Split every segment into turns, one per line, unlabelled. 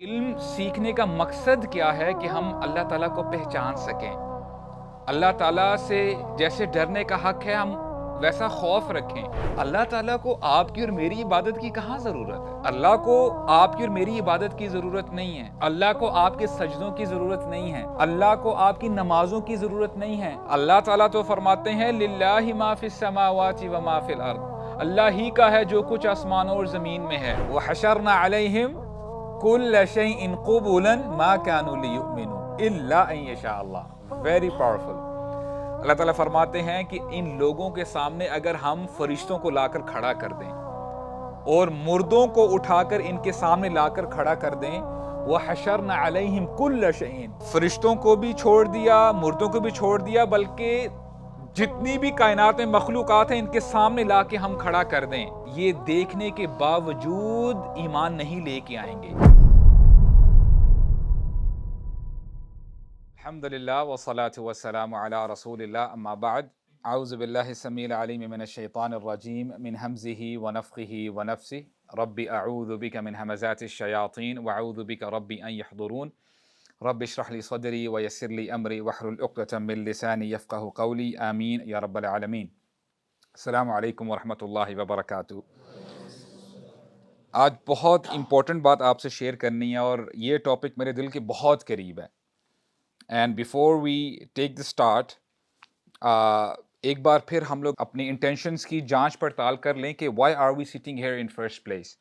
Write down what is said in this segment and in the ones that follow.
علم سیکھنے کا مقصد کیا ہے کہ ہم اللہ تعالیٰ کو پہچان سکیں. اللہ تعالیٰ سے جیسے ڈرنے کا حق ہے ہم ویسا خوف رکھیں. اللہ تعالیٰ کو آپ کی اور میری عبادت کی کہاں ضرورت ہے؟ اللہ کو آپ کی اور میری عبادت کی ضرورت نہیں ہے. اللہ کو آپ کے سجدوں کی ضرورت نہیں ہے. اللہ کو آپ کی نمازوں کی ضرورت نہیں ہے. اللہ تعالیٰ تو فرماتے ہیں للہ ما فی السماوات و ما فی الارض، اللہ ہی کا ہے جو کچھ آسمانوں اور زمین میں ہے. وحشرنا علیہم کل شیء قبلا ما كانوا ليؤمنوا الا ان يشاء اللہ. Very powerful. اللہ تعالیٰ فرماتے ہیں کہ ان لوگوں کے سامنے اگر ہم فرشتوں کو لا کر کھڑا کر دیں اور مردوں کو اٹھا کر ان کے سامنے لا کر کھڑا کر دیں، وحشرنا علیہم کل شیء، فرشتوں کو بھی چھوڑ دیا، مردوں کو بھی چھوڑ دیا، بلکہ جتنی بھی کائنات میں مخلوقات ہیں ان کے سامنے لا کے ہم کھڑا کر دیں، یہ دیکھنے کے باوجود ایمان نہیں لے کے آئیں گے. الحمدللہ والصلاة والسلام علی رسول اللہ، اما بعد. اعوذ باللہ السمیع العلیم من الشیطان الرجیم من حمزہ ونفخہ ونفثہ. رب اعوذ بک من همزات الشیاطین واعوذ بک رب ان یحضرون. رب اشرح لی صدری ویسر لی امری واحلل عقدۃ من لسانی یفقہوا قولی. آمین یا رب العالمین. السلام علیکم ورحمۃ اللہ وبرکاتہ. آج بہت امپورٹنٹ بات آپ سے شیئر کرنی ہے اور یہ ٹاپک میرے دل کے بہت قریب ہے. And before we take the start, ایک بار پھر ہم لوگ اپنی انٹینشنس کی جانچ پڑتال کر لیں کہ why are we sitting here in first place.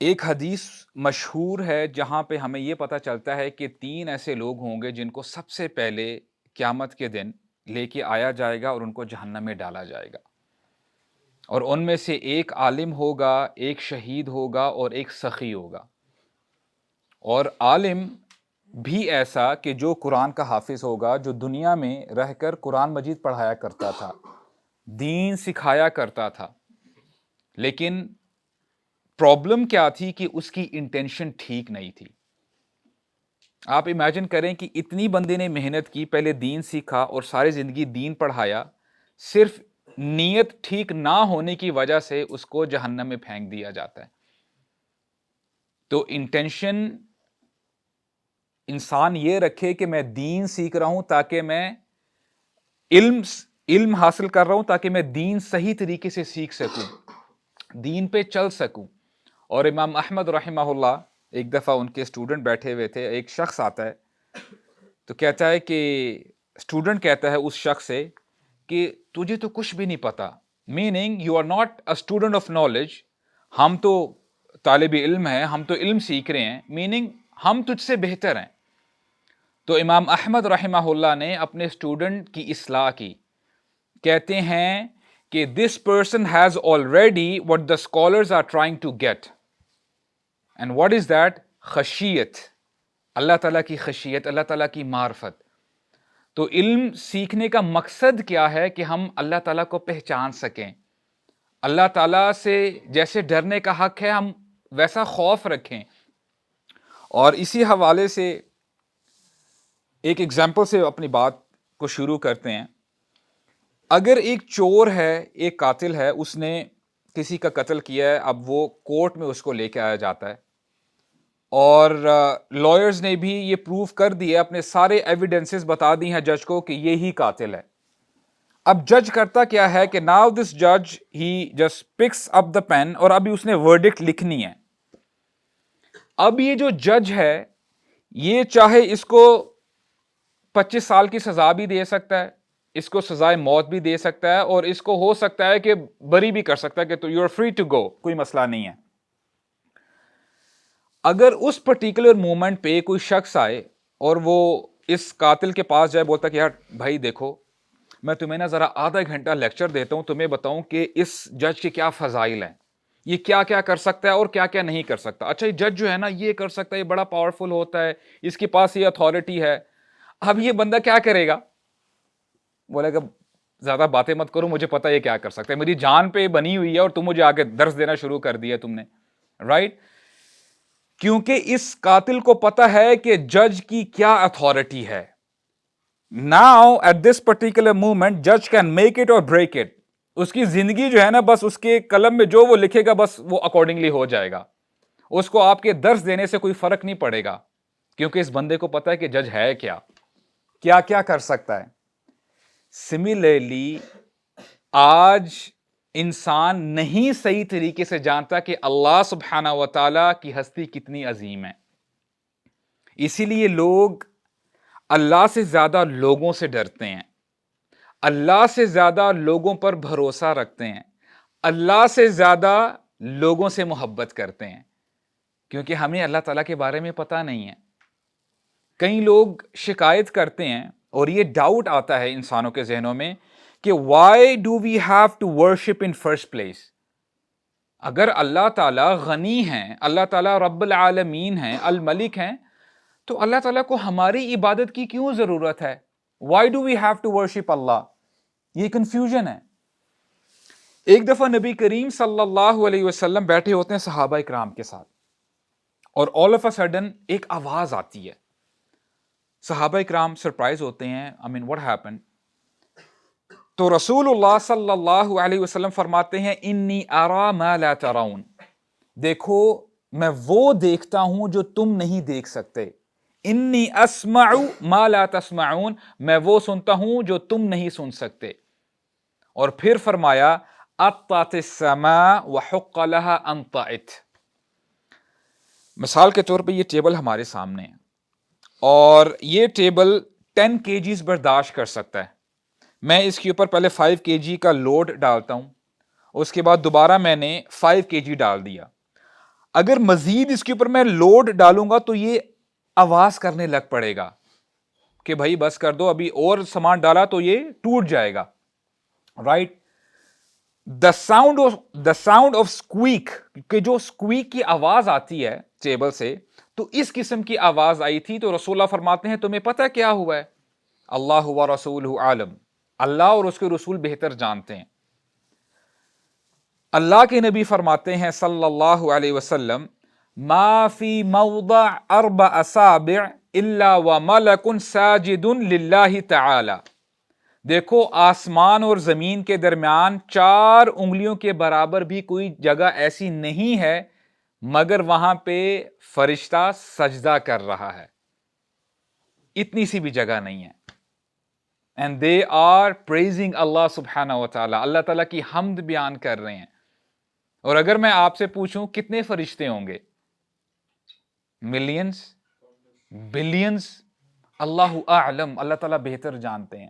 ایک حدیث مشہور ہے جہاں پہ ہمیں یہ پتہ چلتا ہے کہ 3 ایسے لوگ ہوں گے جن کو سب سے پہلے قیامت کے دن لے کے آیا جائے گا اور ان کو جہنم میں ڈالا جائے گا. اور ان میں سے ایک عالم ہوگا، ایک شہید ہوگا اور ایک سخی ہوگا. اور عالم بھی ایسا کہ جو قرآن کا حافظ ہوگا، جو دنیا میں رہ کر قرآن مجید پڑھایا کرتا تھا، دین سکھایا کرتا تھا. لیکن پرابلم کیا تھی کہ اس کی انٹینشن ٹھیک نہیں تھی. آپ امیجن کریں کہ اتنی بندے نے محنت کی، پہلے دین سیکھا اور ساری زندگی دین پڑھایا، صرف نیت ٹھیک نہ ہونے کی وجہ سے اس کو جہنم میں پھینک دیا جاتا ہے. تو انٹینشن انسان یہ رکھے کہ میں دین سیکھ رہا ہوں تاکہ میں علم حاصل کر رہا ہوں تاکہ میں دین صحیح طریقے سے سیکھ سکوں، دین پہ چل سکوں. اور امام احمد رحمہ اللہ، ایک دفعہ ان کے اسٹوڈنٹ بیٹھے ہوئے تھے، ایک شخص آتا ہے تو کہتا ہے کہ اسٹوڈنٹ کہتا ہے اس شخص سے کہ تجھے تو کچھ بھی نہیں پتا، meaning you are not a student of knowledge. ہم تو طالب علم ہیں، ہم تو علم سیکھ رہے ہیں، میننگ ہم تجھ سے بہتر ہیں. تو امام احمد رحمہ اللہ نے اپنے اسٹوڈنٹ کی اصلاح کی. کہتے ہیں کہ this person has already what the scholars are trying to get. And what is that? خشیت، اللہ تعالیٰ کی خشیت، اللہ تعالیٰ کی معرفت. تو علم سیکھنے کا مقصد کیا ہے کہ ہم اللہ تعالیٰ کو پہچان سکیں. اللہ تعالیٰ سے جیسے ڈرنے کا حق ہے ہم ویسا خوف رکھیں. اور اسی حوالے سے ایک ایگزامپل سے اپنی بات کو شروع کرتے ہیں. اگر ایک چور ہے، ایک قاتل ہے، اس نے کسی کا قتل کیا ہے، اب وہ کورٹ میں اس کو لے کے آیا جاتا ہے اور لائرز نے بھی یہ پروف کر دیا، اپنے سارے ایویڈنسز بتا دی ہیں جج کو کہ یہی قاتل ہے. اب جج کرتا کیا ہے کہ ناؤ دس جج he just picks up the pen اور ابھی اس نے ورڈکٹ لکھنی ہے. اب یہ جو جج ہے یہ چاہے اس کو 25 سال کی سزا بھی دے سکتا ہے، اس کو سزائے موت بھی دے سکتا ہے، اور اس کو ہو سکتا ہے کہ بری بھی کر سکتا ہے کہ تو you are free to go, کوئی مسئلہ نہیں ہے. اگر اس پرٹیکولر مومنٹ پہ کوئی شخص آئے اور وہ اس قاتل کے پاس جائے، بولتا کہ یار بھائی دیکھو، میں تمہیں نا ذرا آدھا گھنٹہ لیکچر دیتا ہوں، تمہیں بتاؤں کہ اس جج کے کیا فضائل ہیں، یہ کیا کیا کر سکتا ہے اور کیا کیا نہیں کر سکتا. اچھا یہ جج جو ہے نا یہ کر سکتا ہے، یہ بڑا پاورفل ہوتا ہے، اس کے پاس یہ اتھارٹی ہے. اب یہ بندہ کیا کرے گا؟ بولے گا زیادہ باتیں مت کرو، مجھے پتا یہ کیا کر سکتا ہے، میری جان پہ بنی ہوئی ہے اور تم مجھے آگے درس دینا شروع کر دیا تم نے. رائٹ؟ کیونکہ اس قاتل کو پتا ہے کہ جج کی کیا اتھارٹی ہے. Now at this particular moment جج can make it or break it. اس کی زندگی جو ہے نا، بس اس کے قلم میں جو وہ لکھے گا بس وہ اکارڈنگلی ہو جائے گا. اس کو آپ کے درس دینے سے کوئی فرق نہیں پڑے گا، کیونکہ اس بندے کو پتا ہے کہ جج ہے کیا کیا کیا کر سکتا ہے۔ سملرلی آج انسان نہیں صحیح طریقے سے جانتا کہ اللہ سبحانہ و تعالیٰ کی ہستی کتنی عظیم ہے، اسی لیے لوگ اللہ سے زیادہ لوگوں سے ڈرتے ہیں، اللہ سے زیادہ لوگوں پر بھروسہ رکھتے ہیں، اللہ سے زیادہ لوگوں سے محبت کرتے ہیں، کیونکہ ہمیں اللہ تعالیٰ کے بارے میں پتہ نہیں ہے۔ کئی لوگ شکایت کرتے ہیں اور یہ ڈاؤٹ آتا ہے انسانوں کے ذہنوں میں کہ why do we have to worship in first place? اگر اللہ تعالیٰ غنی ہیں، اللہ تعالیٰ رب العالمین ہیں، الملک ہیں، تو اللہ تعالیٰ کو ہماری عبادت کی کیوں ضرورت ہے؟ Why do we have to worship Allah? یہ کنفیوژن ہے۔ ایک دفعہ نبی کریم صلی اللہ علیہ وسلم بیٹھے ہوتے ہیں صحابہ اکرام کے ساتھ، اور آل آف اے سڈن ایک آواز آتی ہے۔ صحابہ اکرام سرپرائز ہوتے ہیں، what happened؟ تو رسول اللہ صلی اللہ علیہ وسلم فرماتے ہیں انی ارا ما لا ترون، دیکھو میں وہ دیکھتا ہوں جو تم نہیں دیکھ سکتے، انی اسمع ما لا تسمعون، میں وہ سنتا ہوں جو تم نہیں سن سکتے۔ اور پھر فرمایا اطت السماء وحق لها ان طئت۔ مثال کے طور پہ یہ ٹیبل ہمارے سامنے ہے، اور یہ ٹیبل 10 kgs برداشت کر سکتا ہے۔ میں اس کے اوپر پہلے 5 kg کا لوڈ ڈالتا ہوں، اس کے بعد دوبارہ میں نے 5 kg ڈال دیا۔ اگر مزید اس کے اوپر میں لوڈ ڈالوں گا تو یہ آواز کرنے لگ پڑے گا کہ بھائی بس کر دو، ابھی اور سامان ڈالا تو یہ ٹوٹ جائے گا، رائٹ؟ دا ساؤنڈ آف اسکویک، کہ جو اسکویک کی آواز آتی ہے ٹیبل سے، تو اس قسم کی آواز آئی تھی۔ تو رسول اللہ فرماتے ہیں تمہیں پتہ کیا ہوا ہے؟ اللہ و رسولہ عالم، اللہ اور اس کے رسول بہتر جانتے ہیں۔ اللہ کے نبی فرماتے ہیں صلی اللہ علیہ وسلم ما فی موضع 4 اصابع الا وملک ساجد للہ تعالی، دیکھو آسمان اور زمین کے درمیان 4 انگلیوں کے برابر بھی کوئی جگہ ایسی نہیں ہے مگر وہاں پہ فرشتہ سجدہ کر رہا ہے، اتنی سی بھی جگہ نہیں ہے۔ And they are praising اللہ سبحانہ و تعالیٰ، اللہ تعالیٰ کی حمد بیان کر رہے ہیں۔ اور اگر میں آپ سے پوچھوں کتنے فرشتے ہوں گے؟ ملینز، بلینز، اللہ اعلم، اللہ تعالیٰ بہتر جانتے ہیں۔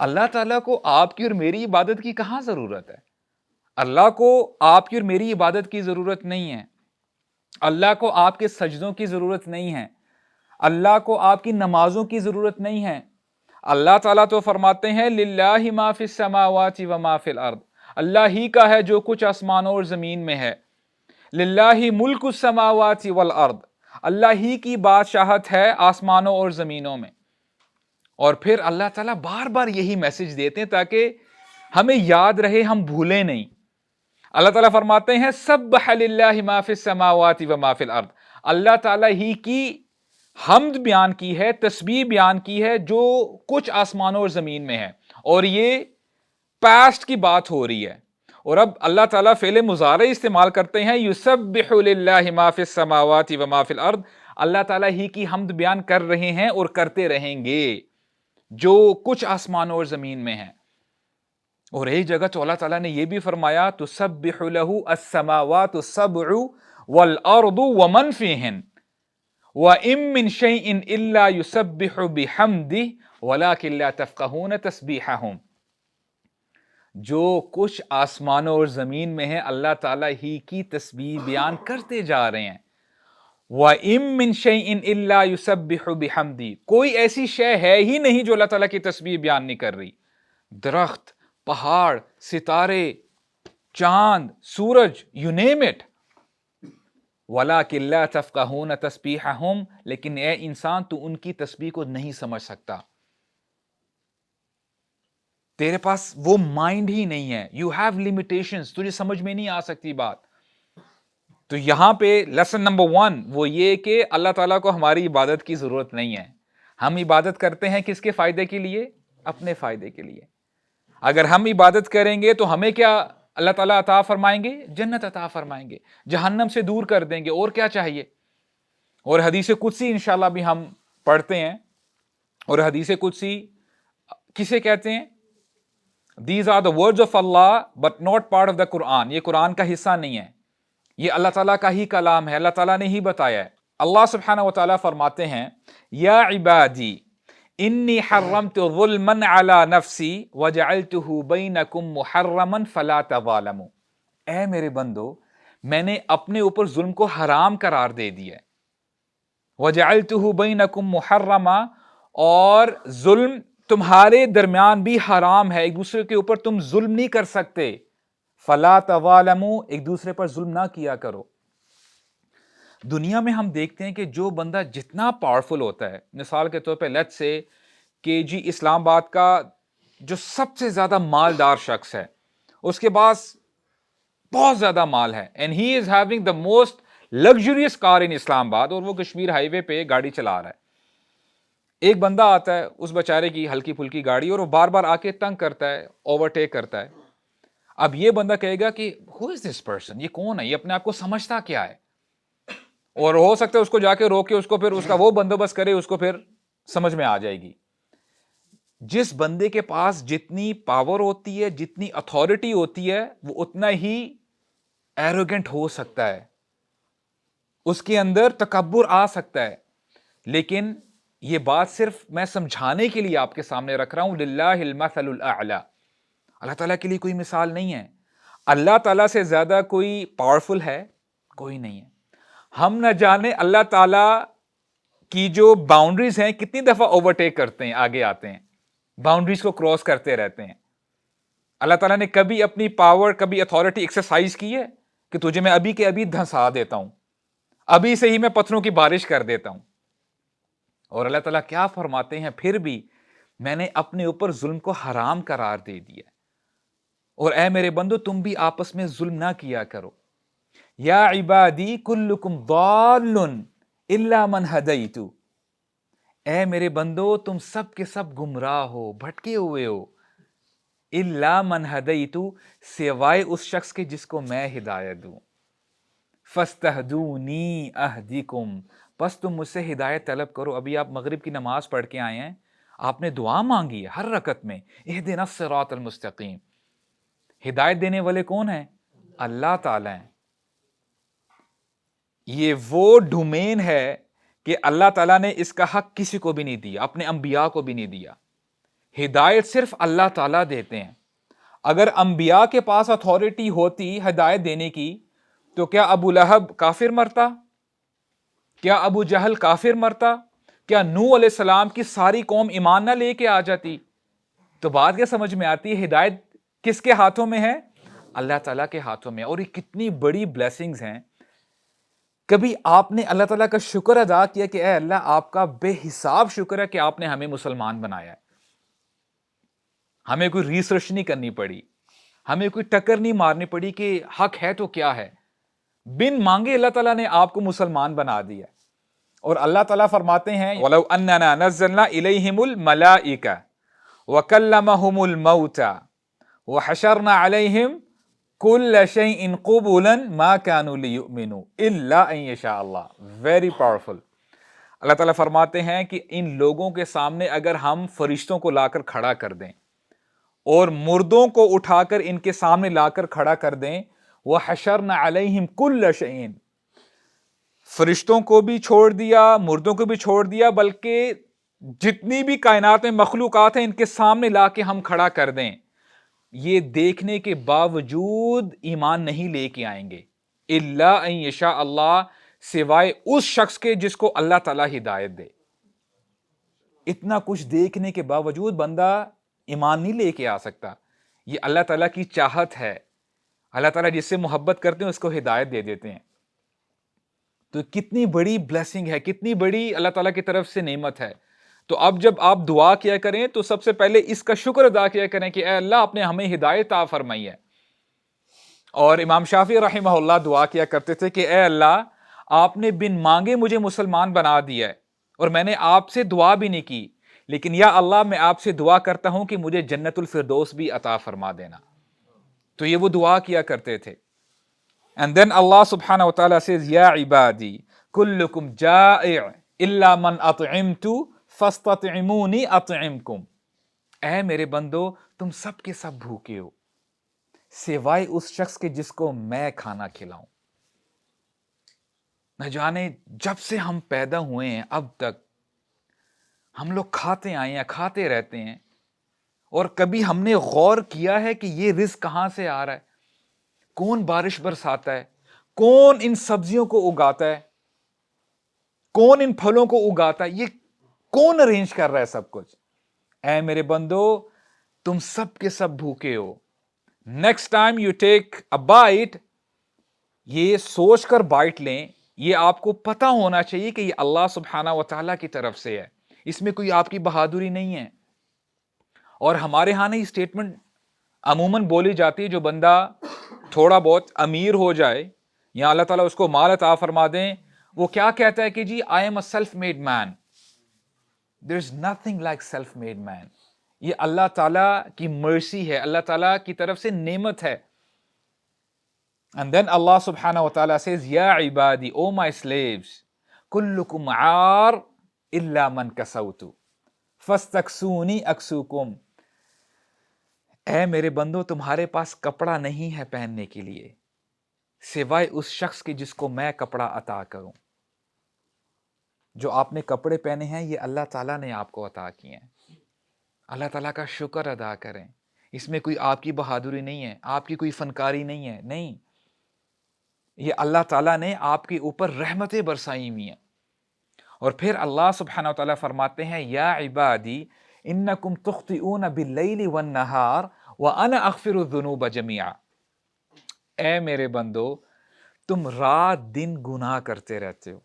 اللہ تعالیٰ کو آپ کی اور میری عبادت کی کہاں ضرورت ہے؟ اللہ کو آپ کی اور میری عبادت کی ضرورت نہیں ہے، اللہ کو آپ کے سجدوں کی ضرورت نہیں ہے، اللہ کو آپ کی نمازوں کی ضرورت نہیں ہے۔ اللہ تعالیٰ تو فرماتے ہیں للہ ما فی السماوات و ما فی الارض، اللہ ہی کا ہے جو کچھ آسمانوں اور زمین میں ہے۔ للہ ملک السماوات والارض، اللہ ہی کی بادشاہت ہے آسمانوں اور زمینوں میں۔ اور پھر اللہ تعالیٰ بار بار یہی میسج دیتے ہیں تاکہ ہمیں یاد رہے، ہم بھولیں نہیں۔ اللہ تعالیٰ فرماتے ہیں سبح للہ ما فی السماوات و ما فی الارض، اللہ تعالیٰ ہی کی حمد بیان کی ہے، تسبیح بیان کی ہے جو کچھ آسمانوں اور زمین میں ہے، اور یہ پاسٹ کی بات ہو رہی ہے۔ اور اب اللہ تعالیٰ فعل مضارع استعمال کرتے ہیں یسبح للہ ما فی السماوات و ما فی الارض، اللہ تعالیٰ ہی کی حمد بیان کر رہے ہیں اور کرتے رہیں گے جو کچھ آسمانوں اور زمین میں ہے۔ اور ایک جگہ تو اللہ تعالیٰ نے یہ بھی فرمایا تسبح لہ السماوات السبع والارض ومن فیہن وَإِن مِّن شَيْءٍ إِلَّا يُسَبِّحُ بِحَمْدِهِ وَلَٰكِن لَّا تَفْقَهُونَ تَسْبِيحَهُمْ، جو کچھ آسمانوں اور زمین میں ہے اللہ تعالیٰ ہی کی تسبیح بیان کرتے جا رہے ہیں۔ وَإِن مِّن شَيْءٍ إِلَّا يُسَبِّحُ بِحَمْدِهِ، کوئی ایسی شے ہے ہی نہیں جو اللہ تعالیٰ کی تسبیح بیان نہیں کر رہی۔ درخت، پہاڑ، ستارے، چاند، سورج، you name it۔ وَلَٰكِن لَّا تَفْقَهُونَ تَسْبِيحَهُمْ، لیکن اے انسان تو ان کی تسبیح کو نہیں سمجھ سکتا، تیرے پاس وہ مائنڈ ہی نہیں ہے، you have limitations، تجھے سمجھ میں نہیں آ سکتی بات۔ تو یہاں پہ لیسن نمبر 1 وہ یہ کہ اللہ تعالیٰ کو ہماری عبادت کی ضرورت نہیں ہے، ہم عبادت کرتے ہیں کس کے فائدے کے لیے؟ اپنے فائدے کے لیے۔ اگر ہم عبادت کریں گے تو ہمیں کیا اللہ تعالیٰ عطا فرمائیں گے جنت عطا فرمائیں گے, جہنم سے دور کر دیں گے, اور کیا چاہیے. اور حدیث قدسی انشاءاللہ بھی ہم پڑھتے ہیں, اور حدیث قدسی کسے کہتے ہیں؟ These are the words of Allah but not part of the Quran. یہ قرآن کا حصہ نہیں ہے, یہ اللہ تعالیٰ کا ہی کلام ہے, اللہ تعالیٰ نے ہی بتایا ہے. اللہ سبحانہ و تعالیٰ فرماتے ہیں یا عبادی انی حرمت ظلما علی نفسی وجعلتہ بینکم محرما فلا تظالموا. اے میرے بندو, میں نے اپنے اوپر ظلم کو حرام قرار دے دیا ہے. وجعلتہ بینکم محرما, اور ظلم تمہارے درمیان بھی حرام ہے, ایک دوسرے کے اوپر تم ظلم نہیں کر سکتے. فلا تظالموا, ایک دوسرے پر ظلم نہ کیا کرو. دنیا میں ہم دیکھتے ہیں کہ جو بندہ جتنا پاورفل ہوتا ہے, مثال کے طور پہ لیٹس سے کہ جی اسلام آباد کا جو سب سے زیادہ مالدار شخص ہے, اس کے پاس بہت زیادہ مال ہے, and he is having the most luxurious car in Islamabad, اور وہ کشمیر ہائی وے پہ گاڑی چلا رہا ہے. ایک بندہ آتا ہے, اس بیچارے کی ہلکی پھلکی گاڑی, اور وہ بار بار آ کے تنگ کرتا ہے, اوورٹیک کرتا ہے. اب یہ بندہ کہے گا کہ ہو از دس پرسن, یہ کون ہے, یہ اپنے آپ کو سمجھتا کیا ہے, اور ہو سکتا ہے اس کو جا کے روکے, اس کو پھر اس کا وہ بندوبست کرے, اس کو پھر سمجھ میں آ جائے گی. جس بندے کے پاس جتنی پاور ہوتی ہے, جتنی اتھارٹی ہوتی ہے, وہ اتنا ہی ایروگنٹ ہو سکتا ہے, اس کے اندر تکبر آ سکتا ہے. لیکن یہ بات صرف میں سمجھانے کے لیے آپ کے سامنے رکھ رہا ہوں. للہ المثل الاعلی, اللہ تعالیٰ کے لیے کوئی مثال نہیں ہے. اللہ تعالیٰ سے زیادہ کوئی پاورفل ہے کوئی نہیں ہے. ہم نہ جانے اللہ تعالیٰ کی جو باؤنڈریز ہیں کتنی دفعہ اوورٹیک کرتے ہیں, آگے آتے ہیں, باؤنڈریز کو کراس کرتے رہتے ہیں. اللہ تعالیٰ نے کبھی اپنی پاور, کبھی اتھارٹی ایکسرسائز کی ہے کہ تجھے میں ابھی کے ابھی دھنسا دیتا ہوں, ابھی سے ہی میں پتھروں کی بارش کر دیتا ہوں. اور اللہ تعالیٰ کیا فرماتے ہیں, پھر بھی میں نے اپنے اوپر ظلم کو حرام قرار دے دیا, اور اے میرے بندو تم بھی آپس میں ظلم نہ کیا کرو. یا عبادی کلکم ضال الا من ہدیت, اے میرے بندو تم سب کے سب گمراہ ہو, بھٹکے ہوئے ہو. الا من ہدیت, سوائے اس شخص کے جس کو میں ہدایت دوں. فاستہدونی اہدکم, بس تم مجھ سے ہدایت طلب کرو. ابھی آپ مغرب کی نماز پڑھ کے آئے ہیں, آپ نے دعا مانگی ہے ہر رکعت میں, اہدنا الصراط المستقیم. ہدایت دینے والے کون ہیں؟ اللہ تعالی ہیں. یہ وہ ڈومین ہے کہ اللہ تعالیٰ نے اس کا حق کسی کو بھی نہیں دیا, اپنے انبیاء کو بھی نہیں دیا. ہدایت صرف اللہ تعالیٰ دیتے ہیں. اگر انبیاء کے پاس اتھارٹی ہوتی ہدایت دینے کی, تو کیا ابو لہب کافر مرتا؟ کیا ابو جہل کافر مرتا؟ کیا نوح علیہ السلام کی ساری قوم ایمان نہ لے کے آ جاتی؟ تو بات کیا سمجھ میں آتی ہے, ہدایت کس کے ہاتھوں میں ہے؟ اللہ تعالیٰ کے ہاتھوں میں. اور یہ کتنی بڑی بلیسنگز ہیں. کبھی آپ نے اللہ تعالیٰ کا شکر ادا کیا کہ اے اللہ آپ کا بے حساب شکر ہے کہ آپ نے ہمیں مسلمان بنایا ہے, ہمیں کوئی ریسرچ نہیں کرنی پڑی, ہمیں کوئی ٹکر نہیں مارنی پڑی کہ حق ہے تو کیا ہے, بن مانگے اللہ تعالیٰ نے آپ کو مسلمان بنا دیا. اور اللہ تعالیٰ فرماتے ہیں وَلَوْ أَنَّنَا نَزَّلْنَا إِلَيْهِمُ الْمَلَائِكَةَ وَكَلَّمَهُمُ الْمَوْتَى وَحَشَرْنَا عَلَيْهِمْ كُلَّ شَيْءٍ قُبُلًا مَا كَانُوا لِيُؤْمِنُوا إِلَّا أَن يَشَاءَ اللَّهُ. Very powerful. اللہ تعالیٰ فرماتے ہیں کہ ان لوگوں کے سامنے اگر ہم فرشتوں کو لا کر کھڑا کر دیں, اور مردوں کو اٹھا کر ان کے سامنے لا کر کھڑا کر دیں, وَحَشَرْنَا عَلَيْهِمْ كُلَّ شَيْءٍ, فرشتوں کو بھی چھوڑ دیا, مردوں کو بھی چھوڑ دیا, بلکہ جتنی بھی کائنات میں مخلوقات ہیں ان کے سامنے لا کے ہم کھڑا کر دیں, یہ دیکھنے کے باوجود ایمان نہیں لے کے آئیں گے. الا ان یشاء اللہ, سوائے اس شخص کے جس کو اللہ تعالیٰ ہدایت دے. اتنا کچھ دیکھنے کے باوجود بندہ ایمان نہیں لے کے آ سکتا. یہ اللہ تعالیٰ کی چاہت ہے. اللہ تعالیٰ جس سے محبت کرتے ہیں اس کو ہدایت دے دیتے ہیں. تو کتنی بڑی بلیسنگ ہے, کتنی بڑی اللہ تعالیٰ کی طرف سے نعمت ہے. تو اب جب آپ دعا کیا کریں تو سب سے پہلے اس کا شکر ادا کیا کریں کہ اے اللہ آپ نے ہمیں ہدایت عطا فرمائی ہے. اور امام شافعی رحمہ اللہ دعا کیا کرتے تھے کہ اے اللہ آپ نے بن مانگے مجھے مسلمان بنا دیا ہے, اور میں نے آپ سے دعا بھی نہیں کی, لیکن یا اللہ میں آپ سے دعا کرتا ہوں کہ مجھے جنت الفردوس بھی عطا فرما دینا. تو یہ وہ دعا کیا کرتے تھے. And then Allah subhanahu wa ta'ala says, Ya ibadi, kullukum ja'i' illa man at'imtu fastat'imuni at'imkum. اے میرے بندو تم سب کے سب بھوکے ہو سوائے اس شخص کے جس کو میں کھانا کھلاؤں. نہ جانے جب سے ہم پیدا ہوئے ہیں اب تک ہم لوگ کھاتے آئے ہیں, کھاتے رہتے ہیں, اور کبھی ہم نے غور کیا ہے کہ یہ رزق کہاں سے آ رہا ہے؟ کون بارش برساتا ہے؟ کون ان سبزیوں کو اگاتا ہے؟ کون ان پھلوں کو اگاتا ہے؟ یہ کون ارینج کر رہا ہے سب کچھ؟ اے میرے بندو تم سب کے سب بھوکے ہو. Next time you take a bite, یہ سوچ کر بائٹ لیں, یہ آپ کو پتا ہونا چاہیے کہ یہ اللہ سبحانہ و تعالیٰ کی طرف سے ہے, اس میں کوئی آپ کی بہادری نہیں ہے. اور ہمارے ہاں یہ اسٹیٹمنٹ عموماً بولی جاتی ہے, جو بندہ تھوڑا بہت امیر ہو جائے یا اللہ تعالیٰ اس کو مال عطا فرما دیں, وہ کیا کہتا ہے کہ جی I am a self made man. There is nothing like self made man. یہ اللہ تعالیٰ کی مرسی ہے, اللہ تعالیٰ کی طرف سے نعمت ہے. And then Allah subhanahu wa ta'ala says, Ya ibadi, O my slaves, kullukum aar illa man kasawtu, fastaksuni aksukum. اے میرے بندو تمہارے پاس کپڑا نہیں ہے پہننے کے لیے سوائے اس شخص کے جس کو میں کپڑا عطا کروں. جو آپ نے کپڑے پہنے ہیں یہ اللہ تعالیٰ نے آپ کو عطا کیے ہیں. اللہ تعالیٰ کا شکر ادا کریں. اس میں کوئی آپ کی بہادری نہیں ہے, آپ کی کوئی فنکاری نہیں ہے, نہیں, یہ اللہ تعالیٰ نے آپ کے اوپر رحمتیں برسائی ہوئی ہیں. اور پھر اللہ سبحانہ وتعالیٰ فرماتے ہیں, یا عبادی انکم تخطئون باللیل والنہار وانا اغفر الذنوب جميعا. اے میرے بندو تم رات دن گناہ کرتے رہتے ہو,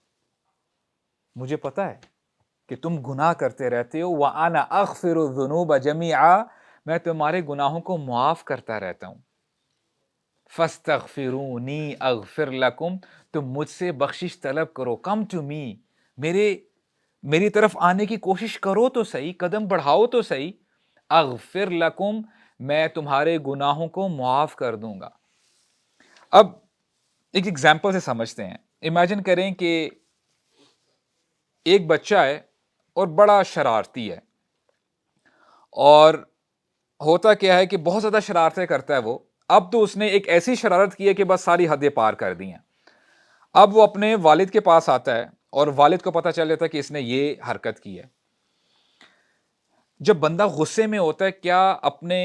مجھے پتا ہے کہ تم گناہ کرتے رہتے ہو. وانا اغفر الذنوب جميعا, میں تمہارے گناہوں کو معاف کرتا رہتا ہوں. فاستغفرونی اغفر لکم, تم مجھ سے بخشش طلب کرو. کم ٹو می, میری طرف آنے کی کوشش کرو تو صحیح, قدم بڑھاؤ تو صحیح. اغفر لکم, میں تمہارے گناہوں کو معاف کر دوں گا. اب ایک ایگزامپل سے سمجھتے ہیں. امیجن کریں کہ ایک بچہ ہے اور بڑا شرارتی ہے, اور ہوتا کیا ہے کہ بہت زیادہ شرارتیں کرتا ہے وہ. اب تو اس نے ایک ایسی شرارت کی ہے کہ بس ساری حدیں پار کر دی ہیں. اب وہ اپنے والد کے پاس آتا ہے اور والد کو پتہ چل جاتا ہے کہ اس نے یہ حرکت کی ہے. جب بندہ غصے میں ہوتا ہے کیا اپنے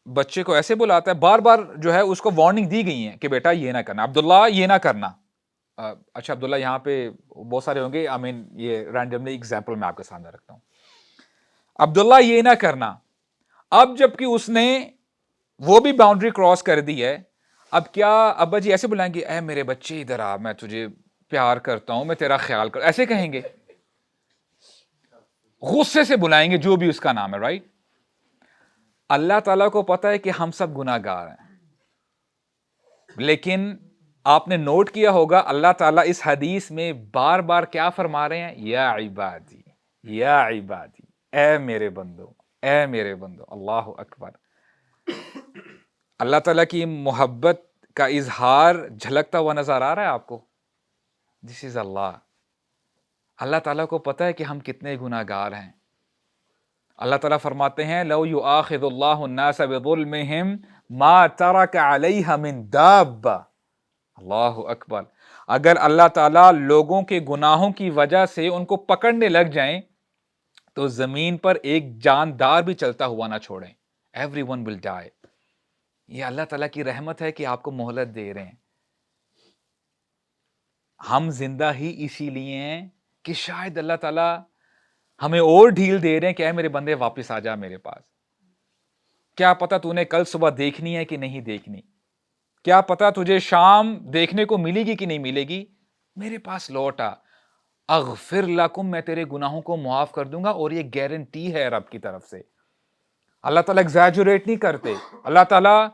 بچے کو ایسے بلاتا ہے, بار بار جو ہے اس کو وارننگ دی گئی ہے کہ بیٹا یہ نہ کرنا, عبداللہ یہ نہ کرنا. اچھا عبداللہ یہاں پہ بہت سارے ہوں گے, یہ رینڈملی ایگزامپل میں آپ کے سامنے رکھتا ہوں. عبداللہ یہ نہ کرنا. اب جب کہ اس نے وہ بھی باؤنڈری کراس کر دی ہے, اب کیا ابا جی ایسے بلائیں گے, اے میرے بچے ادھر آ, میں تجھے پیار کرتا ہوں, میں تیرا خیال کر, ایسے کہیں گے؟ غصے سے بلائیں گے, جو بھی اس کا نام ہے, رائٹ. اللہ تعالیٰ کو پتا ہے کہ ہم سب گناہ گار ہیں, لیکن آپ نے نوٹ کیا ہوگا اللہ تعالیٰ اس حدیث میں بار بار کیا فرما رہے ہیں, یا عبادی, یا عبادی, اے میرے بندو, اے میرے بندو. اللہ اکبر. اللہ تعالیٰ کی محبت کا اظہار جھلکتا ہوا نظر آ رہا ہے آپ کو. دس از اللہ. اللہ تعالیٰ کو پتا ہے کہ ہم کتنے گناہ گار ہیں. اللہ تعالیٰ فرماتے ہیں, لو یؤاخذ اللہ الناس بظلمہم ما ترک علیہا من دابہ. اللہ اکبر. اگر اللہ تعالیٰ لوگوں کے گناہوں کی وجہ سے ان کو پکڑنے لگ جائیں تو زمین پر ایک جاندار بھی چلتا ہوا نہ چھوڑیں. ایوری ون ول ڈائی. یہ اللہ تعالیٰ کی رحمت ہے کہ آپ کو مہلت دے رہے ہیں. ہم زندہ ہی اسی لیے ہیں کہ شاید اللہ تعالیٰ ہمیں اور ڈھیل دے رہے ہیں کہ اے میرے بندے واپس آ جا میرے پاس. کیا پتا تو نے کل صبح دیکھنی ہے کہ نہیں دیکھنی, کیا پتا تجھے شام دیکھنے کو ملے گی کہ نہیں ملے گی, میرے پاس لوٹ آ. اغفر لکم, میں تیرے گناہوں کو معاف کر دوں گا. اور یہ گارنٹی ہے رب کی طرف سے. اللہ تعالیٰ ایگزیجوریٹ نہیں کرتے, اللہ تعالیٰ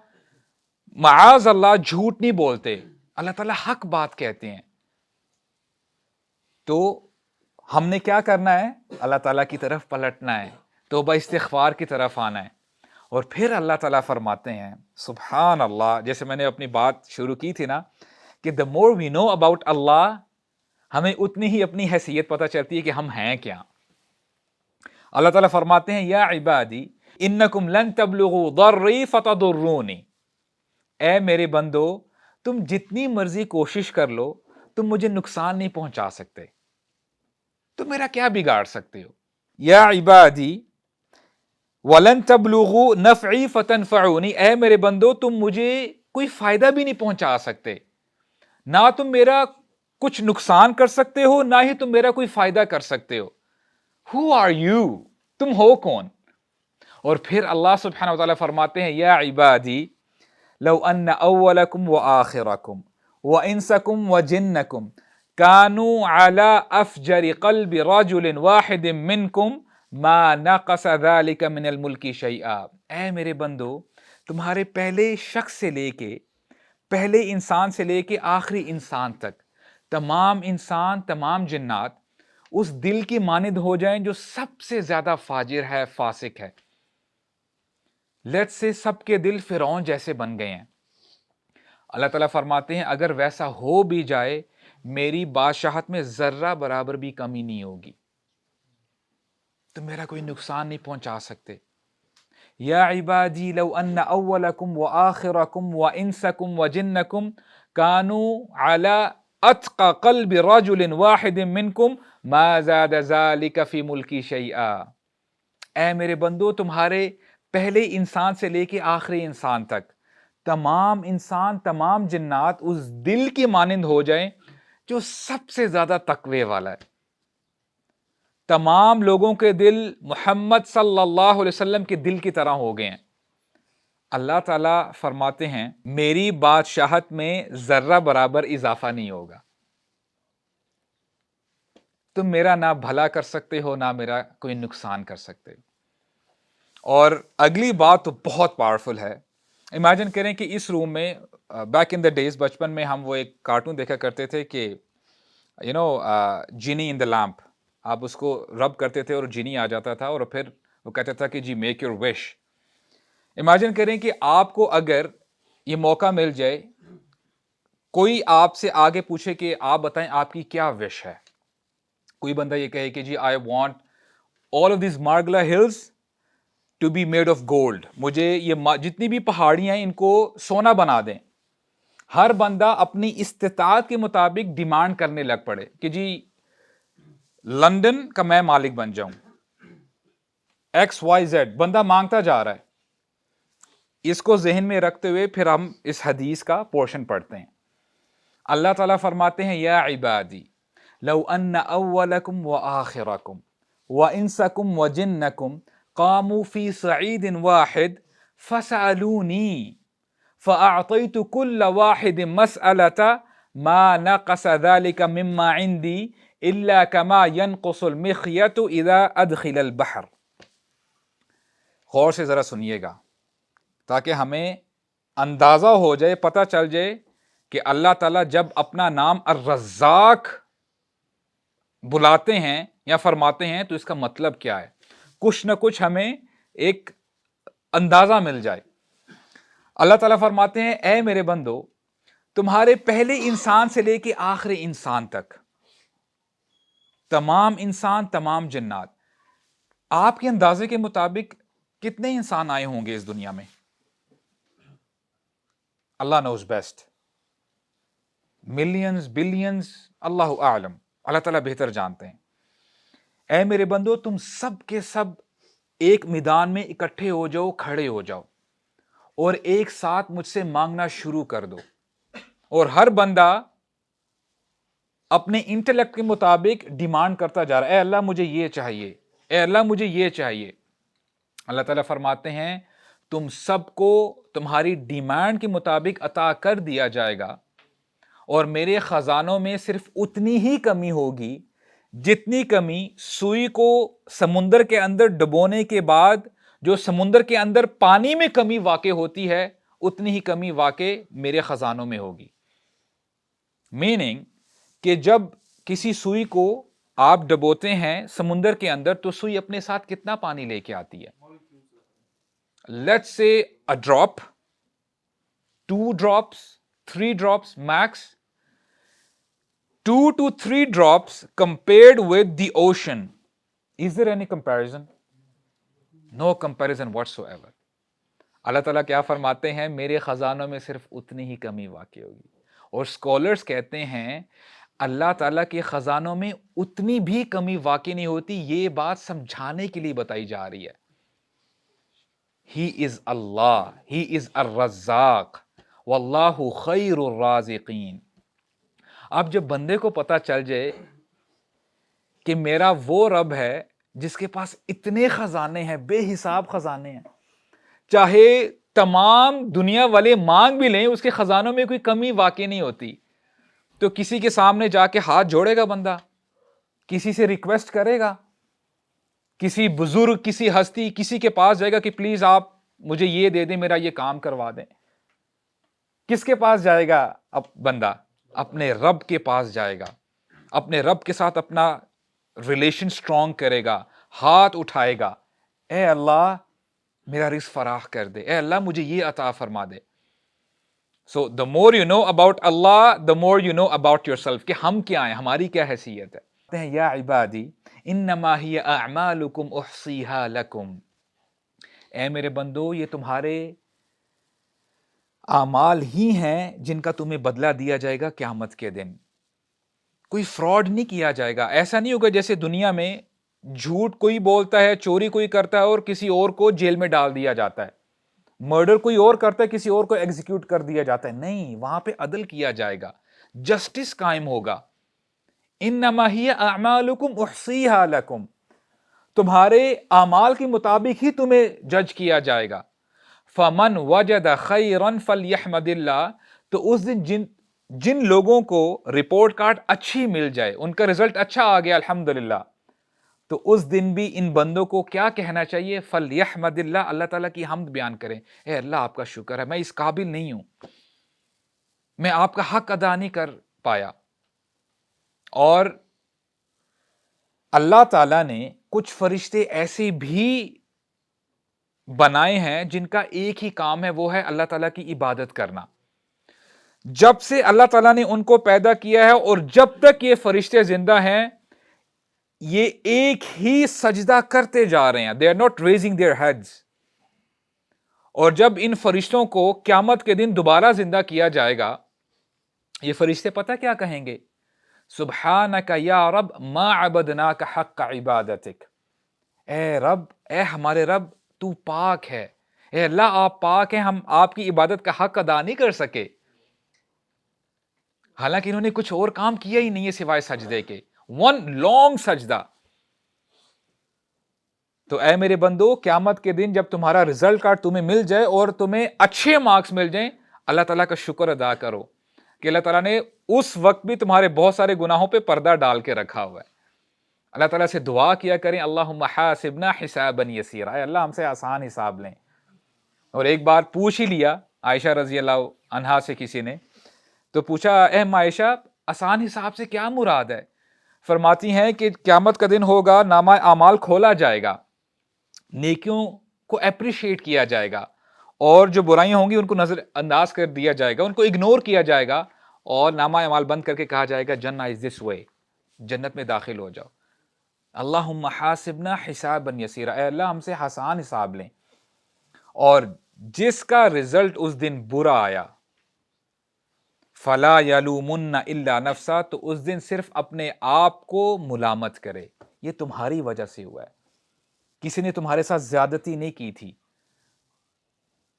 معاذ اللہ جھوٹ نہیں بولتے, اللہ تعالیٰ حق بات کہتے ہیں. تو ہم نے کیا کرنا ہے, اللہ تعالیٰ کی طرف پلٹنا ہے, توبہ استغفار کی طرف آنا ہے. اور پھر اللہ تعالیٰ فرماتے ہیں سبحان اللہ، جیسے میں نے اپنی بات شروع کی تھی نا کہ the more we know about اللہ، ہمیں اتنی ہی اپنی حیثیت پتہ چلتی ہے کہ ہم ہیں کیا۔ اللہ تعالیٰ فرماتے ہیں یا عبادی انکم لن تبلغوا ضری فتضرونی، اے میرے بندو تم جتنی مرضی کوشش کر لو تم مجھے نقصان نہیں پہنچا سکتے، تم میرا کیا بگاڑ سکتے ہو۔ یا عبادی وَلَن تَبْلُغُوا نَفْعِي فَتَنْفَعُونِی، اے میرے بندو تم مجھے کوئی فائدہ بھی نہیں پہنچا سکتے، نہ تم میرا کچھ نقصان کر سکتے ہو نہ ہی تم میرا کوئی فائدہ کر سکتے ہو۔ Who are you؟ تم ہو کون؟ اور پھر اللہ سبحانہ وتعالیٰ فرماتے ہیں یا عبادی لو ان اولکم وآخرکم وانسکم وجنکم كانوا على افجر قلب رجل واحد منکم ما نقص ذلك من الملک شیئا، اے میرے بندو تمہارے پہلے شخص سے لے کے، پہلے انسان سے لے کے آخری انسان تک، تمام انسان تمام جنات اس دل کی مانند ہو جائیں جو سب سے زیادہ فاجر ہے، فاسق ہے۔ لیٹ سے سب کے دل فرعون جیسے بن گئے ہیں۔ اللہ تعالیٰ فرماتے ہیں اگر ویسا ہو بھی جائے میری بادشاہت میں ذرہ برابر بھی کمی نہیں ہوگی، تو میرا کوئی نقصان نہیں پہنچا سکتے۔ یا عبادی لو ان اولکم وآخرکم وانسکم وجنکم كانوا على اتقى قلب رجل واحد منکم ما زاد ذلك فی ملکی شیئا، اے میرے بندو تمہارے پہلے انسان سے لے کے آخری انسان تک تمام انسان تمام جنات اس دل کی مانند ہو جائیں جو سب سے زیادہ تقوی والا ہے۔ تمام لوگوں کے دل محمد صلی اللہ علیہ وسلم کے دل کی طرح ہو گئے ہیں۔ اللہ تعالیٰ فرماتے ہیں میری بادشاہت میں ذرہ برابر اضافہ نہیں ہوگا، تم میرا نہ بھلا کر سکتے ہو نہ میرا کوئی نقصان کر سکتے ہو۔ اور اگلی بات تو بہت پاورفل ہے۔ امیجن کریں کہ اس روم میں بیک ان دا ڈیز بچپن میں ہم وہ ایک کارٹون دیکھا کرتے تھے کہ جینی ان دا لیمپ، آپ اس کو رب کرتے تھے اور جینی آ جاتا تھا اور پھر وہ کہتا تھا کہ جی میک یور وش۔ امیجن کریں کہ آپ کو اگر یہ موقع مل جائے، کوئی آپ سے آگے پوچھے کہ آپ بتائیں آپ کی کیا وش ہے، کوئی بندہ یہ کہے کہ جی I want all of these Margalla hills to be made of gold, مجھے یہ جتنی بھی پہاڑیاں ہیں ان کو سونا بنا دیں۔ ہر بندہ اپنی استطاعت کے مطابق ڈیمانڈ کرنے لگ پڑے کہ جی لندن کا میں مالک بن جاؤں، ایکس وائی زیڈ بندہ مانگتا جا رہا ہے۔ اس کو ذہن میں رکھتے ہوئے پھر ہم اس حدیث کا پورشن پڑھتے ہیں۔ اللہ تعالیٰ فرماتے ہیں یا عبادی لو ان اولکم وآخرکم وانسکم وجنکم قاموا فی صعید واحد فسألونی فأعطیت کل واحد مسألة ما نقص ذلك مما عندی الا كما ينقص المخيط اذا ادخل البحر۔ غور سے ذرا سنیے گا تاکہ ہمیں اندازہ ہو جائے، پتہ چل جائے کہ اللہ تعالیٰ جب اپنا نام الرزاق بلاتے ہیں یا فرماتے ہیں تو اس کا مطلب کیا ہے، کچھ نہ کچھ ہمیں ایک اندازہ مل جائے۔ اللہ تعالیٰ فرماتے ہیں اے میرے بندو تمہارے پہلے انسان سے لے کے آخری انسان تک تمام انسان تمام جنات، آپ کے اندازے کے مطابق کتنے انسان آئے ہوں گے اس دنیا میں؟ اللہ نوز بیسٹ، ملینز بلینز، اللہ اعلم، اللہ تعالیٰ بہتر جانتے ہیں۔ اے میرے بندو تم سب کے سب ایک میدان میں اکٹھے ہو جاؤ، کھڑے ہو جاؤ اور ایک ساتھ مجھ سے مانگنا شروع کر دو، اور ہر بندہ اپنے انٹلیکٹ کے مطابق ڈیمانڈ کرتا جا رہا ہے، اے اللہ مجھے یہ چاہیے، اے اللہ مجھے یہ چاہیے۔ اللہ تعالیٰ فرماتے ہیں تم سب کو تمہاری ڈیمانڈ کے مطابق عطا کر دیا جائے گا، اور میرے خزانوں میں صرف اتنی ہی کمی ہوگی جتنی کمی سوئی کو سمندر کے اندر ڈبونے کے بعد جو سمندر کے اندر پانی میں کمی واقع ہوتی ہے، اتنی ہی کمی واقع میرے خزانوں میں ہوگی۔ میننگ کہ جب کسی سوئی کو آپ ڈبوتے ہیں سمندر کے اندر تو سوئی اپنے ساتھ کتنا پانی لے کے آتی ہے؟ Let's say a drop, 2 drops, 3 drops max. 2 to 3 drops compared with the ocean. Is there any comparison? No comparison whatsoever. اللہ تعالیٰ کیا فرماتے ہیں؟ میرے خزانوں میں صرف اتنی ہی کمی واقع ہوگی. اور اسکالرس کہتے ہیں اللہ تعالیٰ کے خزانوں میں اتنی بھی کمی واقع نہیں ہوتی. یہ بات سمجھانے کے لیے بتائی جا رہی ہے. ہی از اللہ، ہی از الرزاق واللہ خیر الرازقین. اب جب بندے کو پتا چل جائے کہ میرا وہ رب ہے جس کے پاس اتنے خزانے ہیں، بے حساب خزانے ہیں، چاہے تمام دنیا والے مانگ بھی لیں اس کے خزانوں میں کوئی کمی واقع نہیں ہوتی، تو کسی کے سامنے جا کے ہاتھ جوڑے گا بندہ؟ کسی سے ریکویسٹ کرے گا؟ کسی بزرگ، کسی ہستی، کسی کے پاس جائے گا کہ پلیز آپ مجھے یہ دے دیں، میرا یہ کام کروا دیں؟ کس کے پاس جائے گا اب بندہ؟ اپنے رب کے پاس جائے گا، اپنے رب کے ساتھ اپنا ریلیشن سٹرونگ کرے گا، ہاتھ اٹھائے گا، اے اللہ میرا رزق فراخ کر دے، اے اللہ مجھے یہ عطا فرما دے. سو the more you know about Allah, the more you know about yourself، کہ ہم کیا ہیں، ہماری کیا حیثیت ہے. یا عبادی انما ہی اعمالکم احصیہا لکم، اے میرے بندو یہ تمہارے اعمال ہی ہیں جن کا تمہیں بدلہ دیا جائے گا قیامت کے دن. کوئی فراڈ نہیں کیا جائے گا. ایسا نہیں ہوگا جیسے دنیا میں جھوٹ کوئی بولتا ہے، چوری کوئی کرتا ہے اور کسی اور کو جیل میں ڈال دیا جاتا ہے، مرڈر کوئی اور کرتا ہے کسی اور کو ایگزیکیوٹ کر دیا جاتا ہے. نہیں، وہاں پہ عدل کیا جائے گا، جسٹس قائم ہوگا. انما ہی اعمالکم احصیہا لکم، تمہارے اعمال کے مطابق ہی تمہیں جج کیا جائے گا. فمن وجد خیرا فلیحمد اللہ، تو اس دن جن لوگوں کو رپورٹ کارڈ اچھی مل جائے، ان کا رزلٹ اچھا آ گیا الحمدللہ، تو اس دن بھی ان بندوں کو کیا کہنا چاہیے؟ فلیحمد اللہ، اللہ تعالیٰ کی حمد بیان کریں. اے اللہ آپ کا شکر ہے، میں اس قابل نہیں ہوں، میں آپ کا حق ادا نہیں کر پایا. اور اللہ تعالیٰ نے کچھ فرشتے ایسے بھی بنائے ہیں جن کا ایک ہی کام ہے، وہ ہے اللہ تعالیٰ کی عبادت کرنا. جب سے اللہ تعالیٰ نے ان کو پیدا کیا ہے اور جب تک یہ فرشتے زندہ ہیں، یہ ایک ہی سجدہ کرتے جا رہے ہیں. they are not raising their heads. اور جب ان فرشتوں کو قیامت کے دن دوبارہ زندہ کیا جائے گا، یہ فرشتے پتہ کیا کہیں گے؟ سبحانک یا رب ما عبدناک حق عبادتک، اے رب، اے ہمارے رب تو پاک ہے، اے اللہ آپ پاک ہیں، ہم آپ کی عبادت کا حق ادا نہیں کر سکے. حالانکہ انہوں نے کچھ اور کام کیا ہی نہیں ہے سوائے سجدے کے، ون لانگ سجدہ. تو اے میرے بندو، قیامت کے دن جب تمہارا رزلٹ کارڈ تمہیں مل جائے اور تمہیں اچھے مارکس مل جائیں، اللہ تعالیٰ کا شکر ادا کرو کہ اللہ تعالیٰ نے اس وقت بھی تمہارے بہت سارے گناہوں پہ پردہ ڈال کے رکھا ہوا ہے. اللہ تعالیٰ سے دعا کیا کریں، اللہم حاسبنا حسابا یسیرا، اے اللہ ہم سے آسان حساب لیں. اور ایک بار پوچھ ہی لیا عائشہ رضی اللہ عنہا سے کسی نے، تو پوچھا اے عائشہ آسان حساب سے کیا مراد ہے؟ فرماتی ہیں کہ قیامت کا دن ہوگا، نامہ اعمال کھولا جائے گا، نیکیوں کو اپریشیٹ کیا جائے گا، اور جو برائیاں ہوں گی ان کو نظر انداز کر دیا جائے گا، ان کو اگنور کیا جائے گا، اور نامہ اعمال بند کر کے کہا جائے گا جنہ از دس وے، جنت میں داخل ہو جاؤ. اللہم حاسبنا حسابا یسیرا، اے اللہ ہم سے آسان حساب لیں. اور جس کا رزلٹ اس دن برا آیا، فلا یلومن الا نفسا، تو اس دن صرف اپنے آپ کو ملامت کرے، یہ تمہاری وجہ سے ہوا ہے، کسی نے تمہارے ساتھ زیادتی نہیں کی تھی،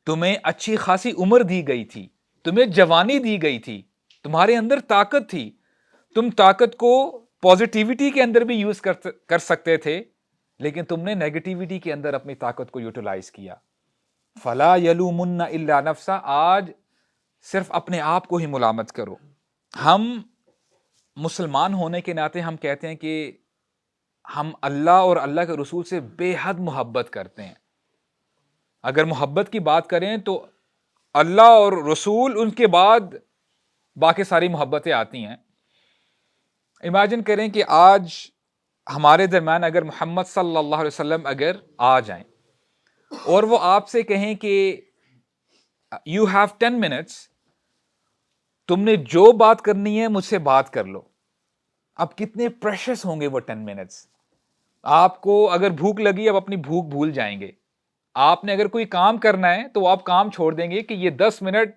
تمہیں اچھی خاصی عمر دی گئی تھی، تمہیں جوانی دی گئی تھی، تمہارے اندر طاقت تھی، تم طاقت کو پازیٹیوٹی کے اندر بھی یوز کر سکتے تھے، لیکن تم نے نیگیٹیوٹی کے اندر اپنی طاقت کو یوٹیلائز کیا. فلا یلومن الا نفسا، آج صرف اپنے آپ کو ہی ملامت کرو. ہم مسلمان ہونے کے ناطے ہم کہتے ہیں کہ ہم اللہ اور اللہ کے رسول سے بے حد محبت کرتے ہیں. اگر محبت کی بات کریں تو اللہ اور رسول، ان کے بعد باقی ساری محبتیں آتی ہیں. امیجن کریں کہ آج ہمارے درمیان اگر محمد صلی اللہ علیہ وسلم اگر آ جائیں اور وہ آپ سے کہیں کہ یو ہیو 10 minutes, تم نے جو بات کرنی ہے مجھ سے بات کر لو. اب کتنے پریشس ہوں گے وہ 10 minutes. آپ کو اگر بھوک لگی اب اپنی بھوک بھول جائیں گے. آپ نے اگر کوئی کام کرنا ہے تو آپ کام چھوڑ دیں گے کہ یہ 10 منٹ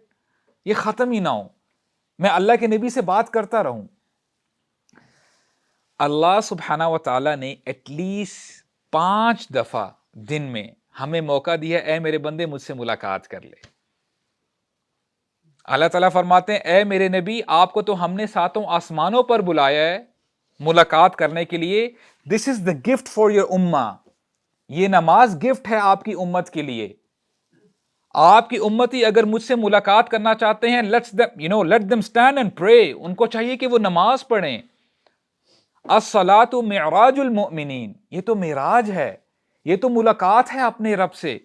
یہ ختم ہی نہ ہو, میں اللہ کے نبی سے بات کرتا رہوں. اللہ سبحانہ و تعالیٰ نے ایٹ لیسٹ 5 دفعہ دن میں ہمیں موقع دیا, اے میرے بندے مجھ سے ملاقات کر لے. اللہ تعالیٰ فرماتے ہیں اے میرے نبی آپ کو تو ہم نے 7 آسمانوں پر بلایا ہے ملاقات کرنے کے لیے. دس از دا گفٹ فار یور امہ, یہ نماز گفٹ ہے آپ کی امت کے لیے. آپ کی امتی اگر مجھ سے ملاقات کرنا چاہتے ہیں let them stand and pray, ان کو چاہیے کہ وہ نماز پڑھیں. الصلاۃ معراج المؤمنین, یہ تو معراج ہے, یہ تو ملاقات ہے اپنے رب سے.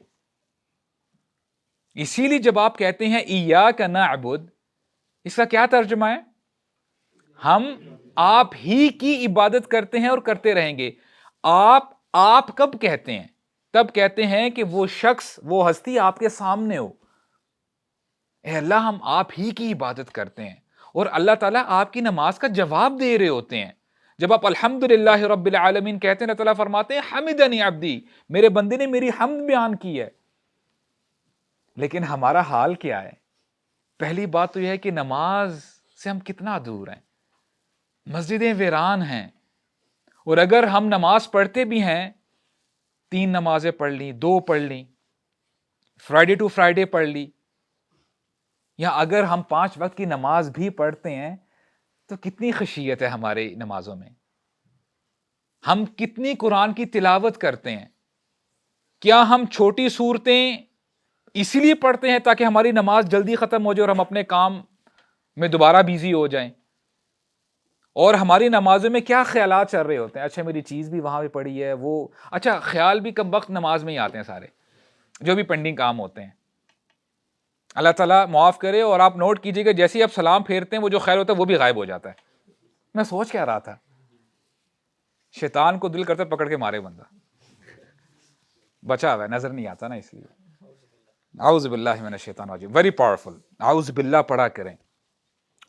اسی لیے جب آپ کہتے ہیں ایاک نعبد, اس کا کیا ترجمہ ہے؟ ہم آپ ہی کی عبادت کرتے ہیں اور کرتے رہیں گے. آپ کب کہتے ہیں؟ تب کہتے ہیں کہ وہ شخص, وہ ہستی آپ کے سامنے ہو. اے اللہ ہم آپ ہی کی عبادت کرتے ہیں, اور اللہ تعالیٰ آپ کی نماز کا جواب دے رہے ہوتے ہیں. جب آپ الحمدللہ رب العالمین کہتے ہیں, اللہ تعالیٰ فرماتے ہیں حمدنی عبدی, میرے بندے نے میری حمد بیان کی ہے. لیکن ہمارا حال کیا ہے؟ پہلی بات تو یہ ہے کہ نماز سے ہم کتنا دور ہیں. مسجدیں ویران ہیں, اور اگر ہم نماز پڑھتے بھی ہیں, 3 نمازیں پڑھ لی, 2 پڑھ لی, فرائیڈے ٹو فرائیڈے پڑھ لی, یا اگر ہم 5 وقت کی نماز بھی پڑھتے ہیں تو کتنی خشیت ہے ہمارے نمازوں میں. ہم کتنی قرآن کی تلاوت کرتے ہیں. کیا ہم چھوٹی صورتیں اسی لیے پڑھتے ہیں تاکہ ہماری نماز جلدی ختم ہو جائے اور ہم اپنے کام میں دوبارہ بیزی ہو جائیں؟ اور ہماری نمازوں میں کیا خیالات چل رہے ہوتے ہیں؟ اچھا میری چیز بھی وہاں پہ پڑی ہے, وہ اچھا خیال بھی کم وقت نماز میں ہی آتے ہیں سارے, جو بھی پینڈنگ کام ہوتے ہیں. اللہ تعالیٰ معاف کرے. اور آپ نوٹ کیجئے کہ جیسے ہی آپ سلام پھیرتے ہیں وہ جو خیر ہوتا ہے وہ بھی غائب ہو جاتا ہے. میں سوچ کیا رہا تھا, شیطان کو دل کرتا پکڑ کے مارے بندہ, بچا ہوا ہے, نظر نہیں آتا نا, اس لیے. اعوذ باللہ من الشیطان الرجیم, ویری پاورفل. اعوذ باللہ پڑھا کریں.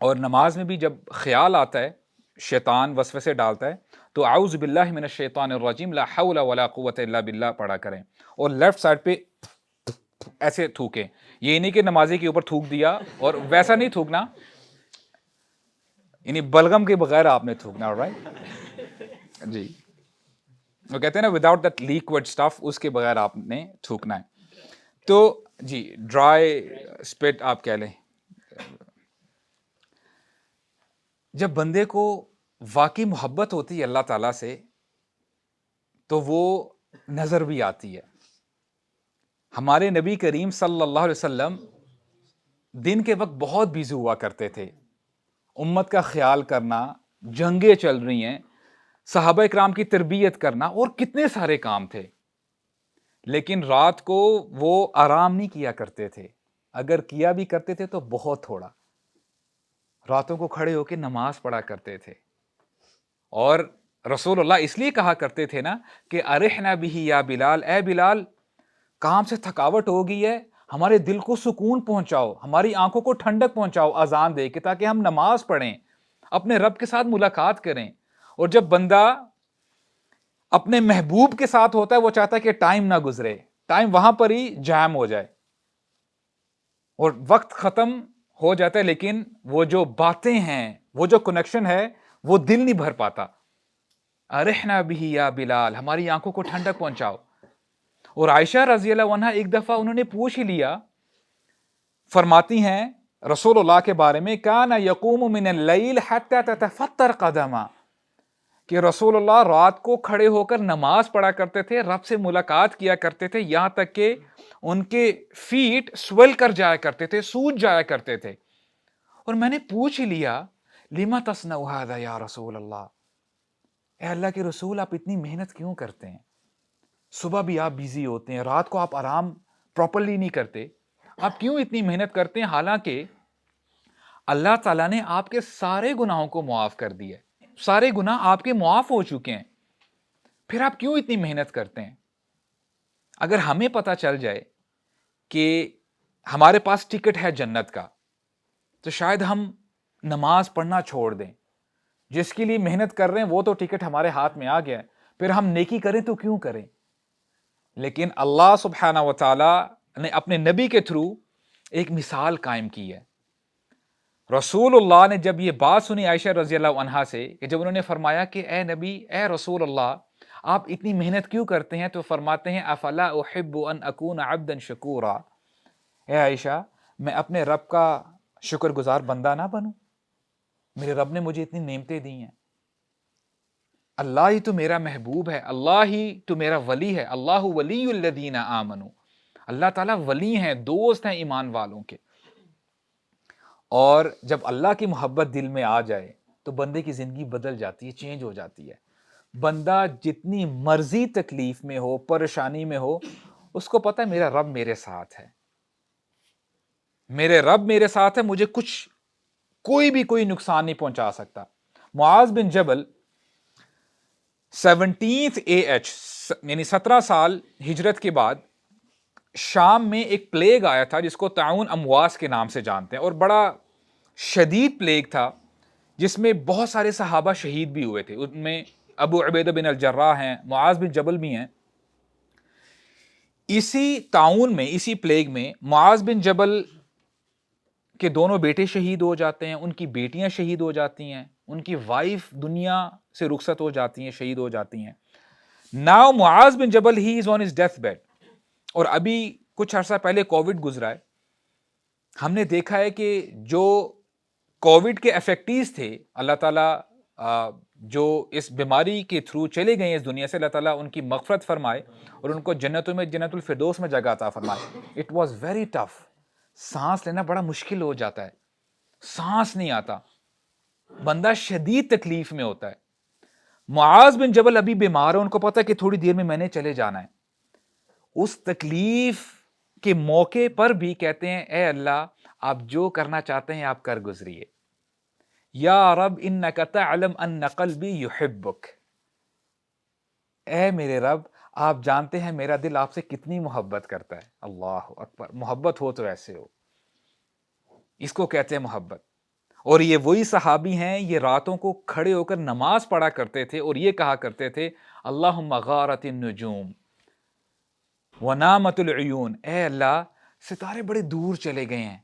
اور نماز میں بھی جب خیال آتا ہے, شیطان وسوسے ڈالتا ہے, تو اعوذ باللہ من الشیطان الرجیم لا حول ولا قوت الا باللہ پڑھا کریں. اور لیفٹ سائڈ پہ ایسے تھوکیں. یہ نہیں کہ نمازی کے اوپر تھوک دیا, اور ویسا نہیں تھوکنا, یعنی بلغم کے بغیر آپ نے تھوکنا, رائٹ جی. وہ کہتے ہیں نا وداؤٹ دیٹ لیکوڈ اسٹف, اس کے بغیر آپ نے تھوکنا ہے. تو جی ڈرائی اسپٹ آپ کہہ لیں. جب بندے کو واقعی محبت ہوتی ہے اللہ تعالیٰ سے تو وہ نظر بھی آتی ہے. ہمارے نبی کریم صلی اللہ علیہ وسلم دن کے وقت بہت بیزی ہوا کرتے تھے. امت کا خیال کرنا, جنگیں چل رہی ہیں, صحابہ اکرام کی تربیت کرنا, اور کتنے سارے کام تھے. لیکن رات کو وہ آرام نہیں کیا کرتے تھے. اگر کیا بھی کرتے تھے تو بہت تھوڑا. راتوں کو کھڑے ہو کے نماز پڑھا کرتے تھے. اور رسول اللہ اس لیے کہا کرتے تھے نا کہ ارحنا بہ یا بلال, اے بلال کام سے تھکاوٹ ہو گئی ہے, ہمارے دل کو سکون پہنچاؤ, ہماری آنکھوں کو ٹھنڈک پہنچاؤ اذان دے کے, تاکہ ہم نماز پڑھیں, اپنے رب کے ساتھ ملاقات کریں. اور جب بندہ اپنے محبوب کے ساتھ ہوتا ہے وہ چاہتا ہے کہ ٹائم نہ گزرے, ٹائم وہاں پر ہی جام ہو جائے, اور وقت ختم ہو جاتا ہے, لیکن وہ جو باتیں ہیں, وہ جو کنیکشن ہے, وہ دل نہیں بھر پاتا. ارحنا بہ یا بلال, ہماری آنکھوں کو ٹھنڈک پہنچاؤ. اور عائشہ رضی اللہ عنہا ایک دفعہ انہوں نے پوچھ ہی لیا, فرماتی ہیں رسول اللہ کے بارے میں, کان یقوم من اللیل حتی تتفطر قدمہ, کہ رسول اللہ رات کو کھڑے ہو کر نماز پڑھا کرتے تھے, رب سے ملاقات کیا کرتے تھے, یہاں تک کہ ان کے فیٹ سویل کر جایا کرتے تھے, سوج جایا کرتے تھے. اور میں نے پوچھ ہی لیا لما تصنع ھذا یا رسول اللہ, اے اللہ کے رسول آپ اتنی محنت کیوں کرتے ہیں؟ صبح بھی آپ بیزی ہوتے ہیں, رات کو آپ آرام پراپرلی نہیں کرتے, آپ کیوں اتنی محنت کرتے ہیں؟ حالانکہ اللہ تعالیٰ نے آپ کے سارے گناہوں کو معاف کر دیا, سارے گناہ آپ کے معاف ہو چکے ہیں, پھر آپ کیوں اتنی محنت کرتے ہیں؟ اگر ہمیں پتہ چل جائے کہ ہمارے پاس ٹکٹ ہے جنت کا تو شاید ہم نماز پڑھنا چھوڑ دیں. جس کے لیے محنت کر رہے ہیں وہ تو ٹکٹ ہمارے ہاتھ میں آ گیا ہے, پھر ہم نیکی کریں تو کیوں کریں. لیکن اللہ سبحانہ و تعالی نے اپنے نبی کے تھرو ایک مثال قائم کی ہے. رسول اللہ نے جب یہ بات سنی عائشہ رضی اللہ عنہا سے, کہ جب انہوں نے فرمایا کہ اے نبی, اے رسول اللہ, آپ اتنی محنت کیوں کرتے ہیں, تو فرماتے ہیں افلا احب ان اکون عبدا شکورا, اے عائشہ میں اپنے رب کا شکر گزار بندہ نہ بنوں, میرے رب نے مجھے اتنی نعمتیں دی ہیں, اللہ ہی تو میرا محبوب ہے, اللہ ہی تو میرا ولی ہے, اللہ ولی الذین آمنوا, اللہ تعالیٰ ولی ہیں, دوست ہیں ایمان والوں کے. اور جب اللہ کی محبت دل میں آ جائے تو بندے کی زندگی بدل جاتی ہے, چینج ہو جاتی ہے. بندہ جتنی مرضی تکلیف میں ہو, پریشانی میں ہو, اس کو پتہ ہے میرا رب میرے ساتھ ہے, میرے رب میرے ساتھ ہے, مجھے کوئی نقصان نہیں پہنچا سکتا. معاذ بن جبل 17th AH یعنی 17 سال ہجرت کے بعد شام میں ایک پلیگ آیا تھا جس کو طاعون امواس کے نام سے جانتے ہیں, اور بڑا شدید پلیگ تھا جس میں بہت سارے صحابہ شہید بھی ہوئے تھے. ان میں ابو عبیدہ بن الجراح ہیں, معاذ بن جبل بھی ہیں. اسی طاعون میں, اسی پلیگ میں معاذ بن جبل کے دونوں بیٹے شہید ہو جاتے ہیں, ان کی بیٹیاں شہید ہو جاتی ہیں, ان کی وائف دنیا سے رخصت ہو جاتی ہیں, شہید ہو جاتی ہیں. ناؤ معاذ بن جبل ہی از آن ہز ڈیتھ بیڈ, اور ابھی کچھ عرصہ پہلے کووڈ گزرا ہے. ہم نے دیکھا ہے کہ جو کووڈ کے افیکٹیز تھے, اللہ تعالیٰ جو اس بیماری کے تھرو چلے گئے اس دنیا سے, اللہ تعالیٰ ان کی مغفرت فرمائے اور ان کو جنتوں میں, جنت الفردوس میں جگہ عطا فرمائے. اٹ واز ویری ٹف, سانس لینا بڑا مشکل ہو جاتا ہے, سانس نہیں آتا, بندہ شدید تکلیف میں ہوتا ہے. معاذ بن جبل ابھی بیمار ہے, ان کو پتا ہے کہ تھوڑی دیر میں میں نے چلے جانا ہے. اس تکلیف کے موقع پر بھی کہتے ہیں اے اللہ آپ جو کرنا چاہتے ہیں آپ کر گزریے. یا رب انک تعلم ان قلبی یحبک, اے میرے رب آپ جانتے ہیں میرا دل آپ سے کتنی محبت کرتا ہے. اللہ اکبر, محبت ہو تو ایسے ہو, اس کو کہتے ہیں محبت. اور یہ وہی صحابی ہیں, یہ راتوں کو کھڑے ہو کر نماز پڑھا کرتے تھے اور یہ کہا کرتے تھے اللہم غارت النجوم ونامت العیون, اے اللہ ستارے بڑے دور چلے گئے ہیں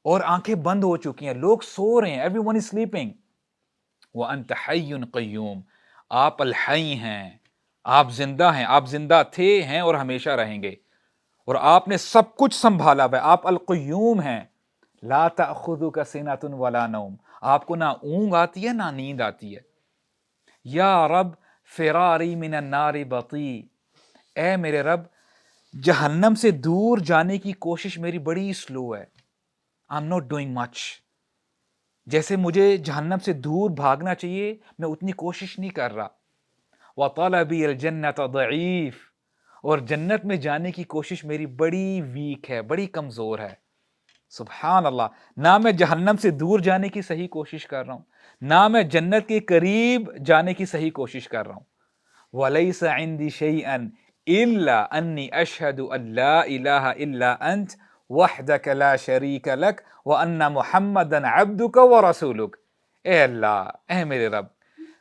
اور آنکھیں بند ہو چکی ہیں, لوگ سو رہے ہیں, ایوری ون از سلیپنگ. وانت حی قیوم, آپ الحی ہیں, آپ زندہ ہیں, آپ زندہ تھے, ہیں اور ہمیشہ رہیں گے, اور آپ نے سب کچھ سنبھالا ہوا ہے, آپ القیوم ہیں. لا تأخذک سنۃ ولا نوم, آپ کو نہ اونگ آتی ہے نہ نیند آتی ہے. یا رب فراری من النار بطیء, اے میرے رب جہنم سے دور جانے کی کوشش میری بڑی سلو ہے. I'm not doing much. جیسے مجھے جہنم سے دور بھاگنا چاہیے میں اتنی کوشش نہیں کر رہا. وطلبی الجنۃ ضعیف, اور جنت میں جانے کی کوشش میری بڑی ویک ہے, بڑی کمزور ہے. سبحان اللہ, نہ میں جہنم سے دور جانے کی صحیح کوشش کر رہا ہوں, نہ میں جنت کے قریب جانے کی صحیح کوشش کر رہا ہوں. وَلَيْسَ عِنْدِي شَيْئًا إِلَّا أَنِّي أَشْهَدُ أَن لَا إِلَهَ إِلَّا أَنْتَ وَحْدَكَ لَا شَرِيكَ لَكَ وَأَنَّ مُحَمَّدًا عَبْدُكَ وَرَسُولُكَ. اے اللہ, اے میرے رب,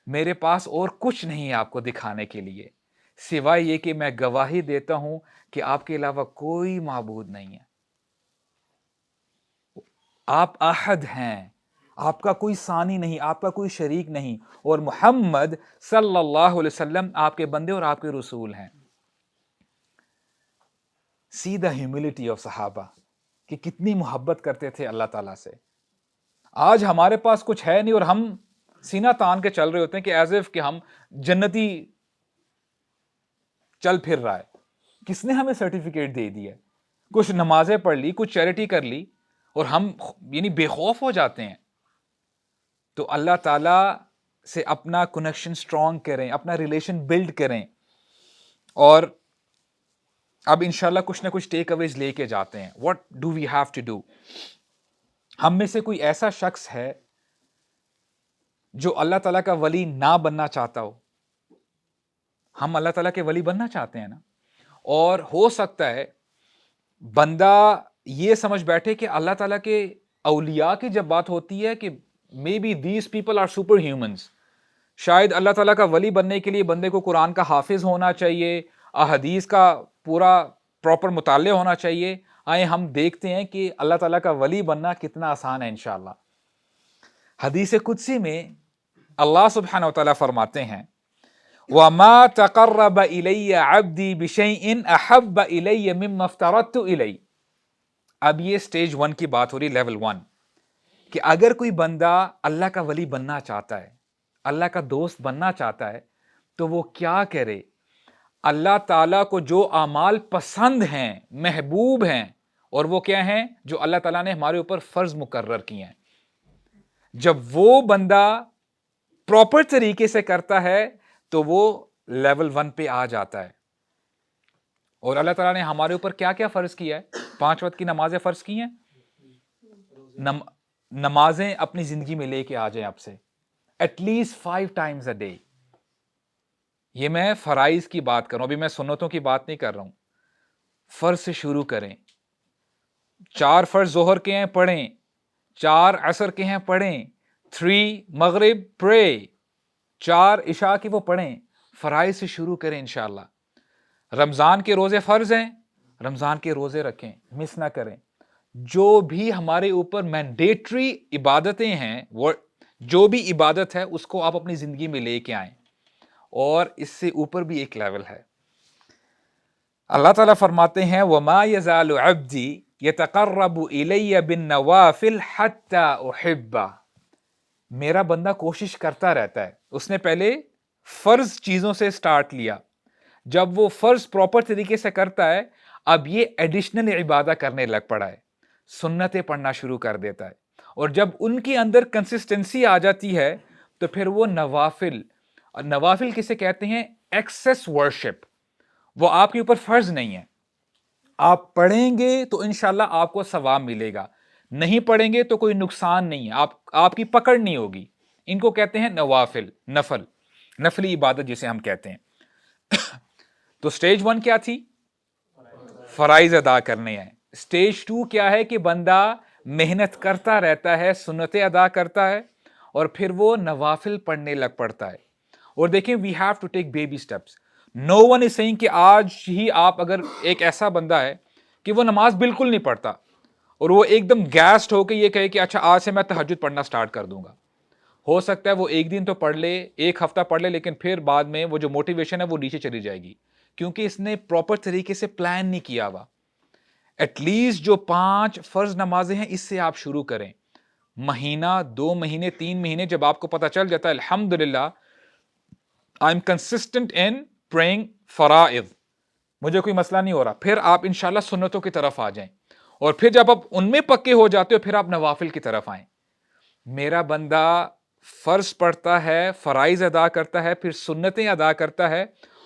میرے پاس اور کچھ نہیں ہے آپ کو دکھانے کے لیے سوائے یہ کہ میں گواہی دیتا ہوں کہ آپ کے علاوہ کوئی معبود نہیں ہے, آپ احد ہیں, آپ کا کوئی ثانی نہیں, آپ کا کوئی شریک نہیں, اور محمد صلی اللہ علیہ وسلم آپ کے بندے اور آپ کے رسول ہیں. See the humility of صحابہ, کہ کتنی محبت کرتے تھے اللہ تعالیٰ سے. آج ہمارے پاس کچھ ہے نہیں اور ہم سینہ تان کے چل رہے ہوتے ہیں کہ ایز اف کہ ہم جنتی چل پھر رہا ہے. کس نے ہمیں سرٹیفکیٹ دے دیا ہے؟ کچھ نمازیں پڑھ لی, کچھ چیریٹی کر لی, اور ہم یعنی بے خوف ہو جاتے ہیں. تو اللہ تعالیٰ سے اپنا کنیکشن سٹرونگ کریں, اپنا ریلیشن بلڈ کریں, اور اب انشاءاللہ کچھ نہ کچھ ٹیک اویز لے کے جاتے ہیں. What do we have to do? ہم میں سے کوئی ایسا شخص ہے جو اللہ تعالیٰ کا ولی نہ بننا چاہتا ہو؟ ہم اللہ تعالیٰ کے ولی بننا چاہتے ہیں نا, اور ہو سکتا ہے بندہ یہ سمجھ بیٹھے کہ اللہ تعالیٰ کے اولیاء کی جب بات ہوتی ہے کہ maybe these people are super humans, شاید اللہ تعالیٰ کا ولی بننے کے لیے بندے کو قرآن کا حافظ ہونا چاہیے، احادیث کا پورا پراپر مطالعہ ہونا چاہیے. آئے ہم دیکھتے ہیں کہ اللہ تعالیٰ کا ولی بننا کتنا آسان ہے انشاءاللہ. حدیث قدسی میں اللہ سبحانہ و تعالیٰ فرماتے ہیں وَمَا تَقَرَّبَ إِلَيَّ عَبْدِي بِشَيْءٍ أَحَبَّ إِلَيَّ مِمَّا افْتَرَضْتُ عَلَيْهِ. اب یہ سٹیج 1 کی بات ہو رہی، لیول 1، کہ اگر کوئی بندہ اللہ کا ولی بننا چاہتا ہے، اللہ کا دوست بننا چاہتا ہے، تو وہ کیا کرے؟ اللہ تعالیٰ کو جو اعمال پسند ہیں، محبوب ہیں، اور وہ کیا ہیں؟ جو اللہ تعالیٰ نے ہمارے اوپر فرض مقرر کیے ہیں. جب وہ بندہ پراپر طریقے سے کرتا ہے تو وہ لیول 1 پہ آ جاتا ہے. اور اللہ تعالیٰ نے ہمارے اوپر کیا کیا فرض کیا ہے؟ 5 وقت کی نمازیں فرض کی ہیں. نمازیں اپنی زندگی میں لے کے آ جائیں آپ سے at least 5 times a day. یہ میں فرائض کی بات کر رہا ہوں، ابھی میں سنتوں کی بات نہیں کر رہا ہوں. فرض سے شروع کریں. 4 فرض ظہر کے ہیں پڑھیں، 4 عصر کے ہیں پڑھیں، 3 مغرب پرے، 4 عشاء کی وہ پڑھیں. فرائض سے شروع کریں انشاءاللہ. رمضان کے روزے فرض ہیں، رمضان کے روزے رکھیں، مس نہ کریں. جو بھی ہمارے اوپر مینڈیٹری عبادتیں ہیں، وہ جو بھی عبادت ہے اس کو آپ اپنی زندگی میں لے کے آئیں. اور اس سے اوپر بھی ایک لیول ہے. اللہ تعالیٰ فرماتے ہیں وَمَا يَزَالُ عَبْدِي يَتَقَرَّبُ إِلَيَّ بِالنَّوَافِلِ حَتَّى أُحِبَّهُ. میرا بندہ کوشش کرتا رہتا ہے. اس نے پہلے فرض چیزوں سے سٹارٹ لیا، جب وہ فرض پراپر طریقے سے کرتا ہے اب یہ ایڈیشنل عبادت کرنے لگ پڑا ہے، سنتیں پڑھنا شروع کر دیتا ہے. اور جب ان کے اندر کنسسٹنسی آ جاتی ہے تو پھر وہ نوافل کسے کہتے ہیں؟ Excess worship. وہ آپ کے اوپر فرض نہیں ہے، آپ پڑھیں گے تو انشاءاللہ آپ کو ثواب ملے گا، نہیں پڑھیں گے تو کوئی نقصان نہیں ہے، آپ کی پکڑ نہیں ہوگی. ان کو کہتے ہیں نوافل، نفلی عبادت جسے ہم کہتے ہیں. تو سٹیج 1 کیا تھی؟ فرائض ادا کرنے ہیں. سٹیج 2 کیا ہے؟ کہ بندہ محنت کرتا رہتا ہے، سنتیں ادا کرتا ہے، اور پھر وہ نوافل پڑھنے لگ پڑتا ہے. اور دیکھیں we have to take baby steps. No one is seeing کہ آج ہی آپ اگر ایک ایسا بندہ ہے کہ وہ نماز بالکل نہیں پڑھتا اور وہ ایک دم گیسڈ ہو کے یہ کہے کہ اچھا آج سے میں تہجد پڑھنا سٹارٹ کر دوں گا، ہو سکتا ہے وہ ایک دن تو پڑھ لے، ایک ہفتہ پڑھ لے، لیکن پھر بعد میں وہ جو موٹیویشن ہے وہ نیچے چلی جائے گی، کیونکہ اس نے پراپر طریقے سے پلان نہیں کیا ہوا. ایٹ لیسٹ جو 5 فرض نمازیں ہیں اس سے آپ شروع کریں. مہینہ، 2 مہینے، 3 مہینے جب آپ کو پتہ چل جاتا ہے الحمدللہ I am consistent in praying فرائض، مجھے کوئی مسئلہ نہیں ہو رہا، پھر آپ انشاءاللہ سنتوں کی طرف آ جائیں. اور پھر جب آپ ان میں پکے ہو جاتے ہو پھر آپ نوافل کی طرف آئیں. میرا بندہ فرض پڑھتا ہے، فرائض ادا کرتا ہے، پھر سنتیں ادا کرتا ہے،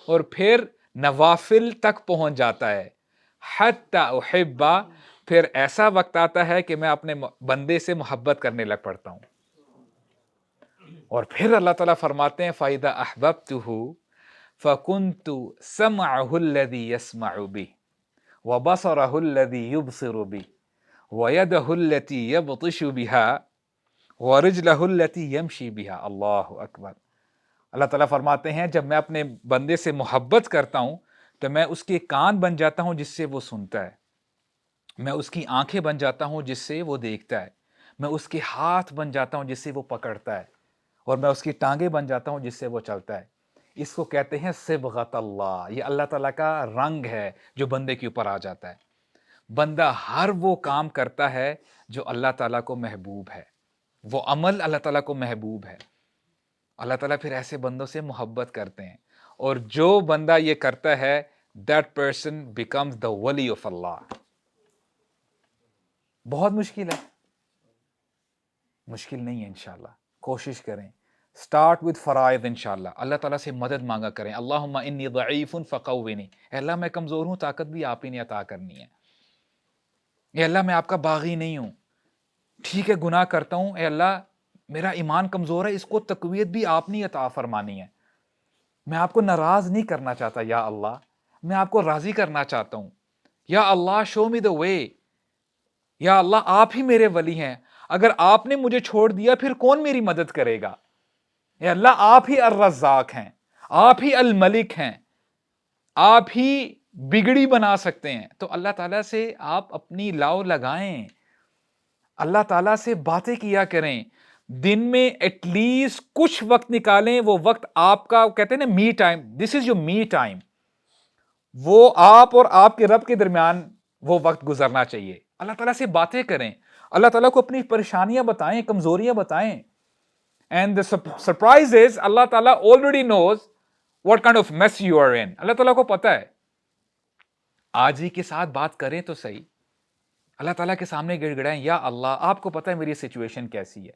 اور پھر نوافل تک پہنچ جاتا ہے. حتی احبہ، پھر ایسا وقت آتا ہے کہ میں اپنے بندے سے محبت کرنے لگ پڑتا ہوں. اور پھر اللہ تعالیٰ فرماتے ہیں فَإِذَا أَحْبَبْتُهُ فَكُنْتُ سَمْعَهُ الَّذِي يَسْمَعُ بِهِ وَبَصَرَهُ الَّذِي يُبْصِرُ بِهِ وَيَدَهُ الَّتِي يَبْطِشُ بِهَا وَرِجْلَهُ الَّتِي يَمْشِي بِهَا. اللہ اکبر. اللہ تعالیٰ فرماتے ہیں جب میں اپنے بندے سے محبت کرتا ہوں تو میں اس کے کان بن جاتا ہوں جس سے وہ سنتا ہے، میں اس کی آنکھیں بن جاتا ہوں جس سے وہ دیکھتا ہے، میں اس کے ہاتھ بن جاتا ہوں جس سے وہ پکڑتا ہے، اور میں اس کی ٹانگیں بن جاتا ہوں جس سے وہ چلتا ہے. اس کو کہتے ہیں صبغت اللہ. یہ اللہ تعالیٰ کا رنگ ہے جو بندے کے اوپر آ جاتا ہے. بندہ ہر وہ کام کرتا ہے جو اللہ تعالیٰ کو محبوب ہے، وہ عمل اللہ تعالیٰ کو محبوب ہے. اللہ تعالیٰ پھر ایسے بندوں سے محبت کرتے ہیں، اور جو بندہ یہ کرتا ہے that person becomes the wali of Allah. بہت مشکل ہے، مشکل نہیں ہے. انشاءاللہ کوشش کریں. سٹارٹ with فرائض انشاءاللہ. اللہ تعالیٰ سے مدد مانگا کریں. اللہم انی ضعیف فقوینی. اے اللہ میں کمزور ہوں، طاقت بھی آپ ہی نے عطا کرنی ہے. اے اللہ میں آپ کا باغی نہیں ہوں، ٹھیک ہے گناہ کرتا ہوں، اے اللہ میرا ایمان کمزور ہے، اس کو تقویت بھی آپ نے عطا فرمانی ہے. میں آپ کو ناراض نہیں کرنا چاہتا یا اللہ، میں آپ کو راضی کرنا چاہتا ہوں. یا اللہ شو می دا وے. یا اللہ آپ ہی میرے ولی ہیں, اگر آپ نے مجھے چھوڑ دیا پھر کون میری مدد کرے گا؟ یا اللہ آپ ہی الرزاق ہیں, آپ ہی الملک ہیں, آپ ہی بگڑی بنا سکتے ہیں. تو اللہ تعالیٰ سے آپ اپنی لاؤ لگائیں, اللہ تعالیٰ سے باتیں کیا کریں, دن میں ایٹ لیسٹ کچھ وقت نکالیں. وہ وقت آپ کا کہتے ہیں نا me time, this is your me time. وہ آپ اور آپ کے رب کے درمیان وہ وقت گزرنا چاہیے. اللہ تعالیٰ سے باتیں کریں, اللہ تعالیٰ کو اپنی پریشانیاں بتائیں, کمزوریاں بتائیں. اینڈ the surprise is اللہ تعالیٰ already knows what kind of mess you are in. اللہ تعالیٰ کو پتا ہے. آج ہی کے ساتھ بات کریں تو صحیح, اللہ تعالیٰ کے سامنے گڑ گڑائیں, یا اللہ آپ کو پتا ہے میری سچویشن کیسی ہے.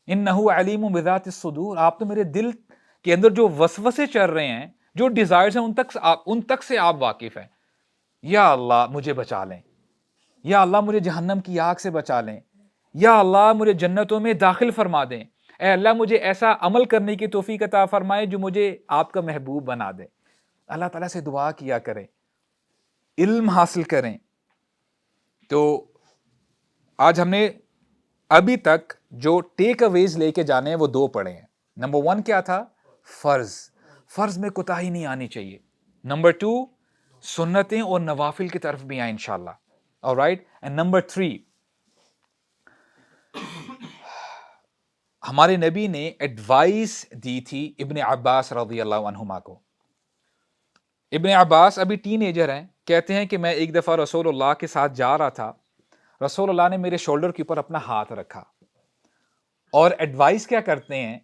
انہ علیم بذات الصدور, آپ تو میرے دل کے اندر جو وسوسے چل رہے ہیں, جو ڈیزائرز ہیں, ان تک سے آپ واقف ہیں. یا اللہ مجھے بچا لیں, یا اللہ مجھے جہنم کی آگ سے بچا لیں, یا اللہ مجھے جنتوں میں داخل فرما دیں. اے اللہ مجھے ایسا عمل کرنے کی توفیق عطا فرمائے جو مجھے آپ کا محبوب بنا دے. اللہ تعالیٰ سے دعا کیا کریں, علم حاصل کریں. تو آج ہم نے ابھی تک جو ٹیک اویز لے کے جانے ہیں وہ 2 پڑھے ہیں. نمبر 1 کیا تھا؟ فرض میں کوتاہی نہیں آنی چاہیے. نمبر 2 سنتیں اور نوافل کی طرف بھی آئیں انشاءاللہ. alright, and number 3 ہمارے نبی نے ایڈوائس دی تھی ابن عباس رضی اللہ عنہما کو. ابن عباس ابھی ٹین ایجر ہیں, کہتے ہیں کہ میں ایک دفعہ رسول اللہ کے ساتھ جا رہا تھا, رسول اللہ نے میرے شولڈر کے اوپر اپنا ہاتھ رکھا اور ایڈوائس کیا کرتے ہیں,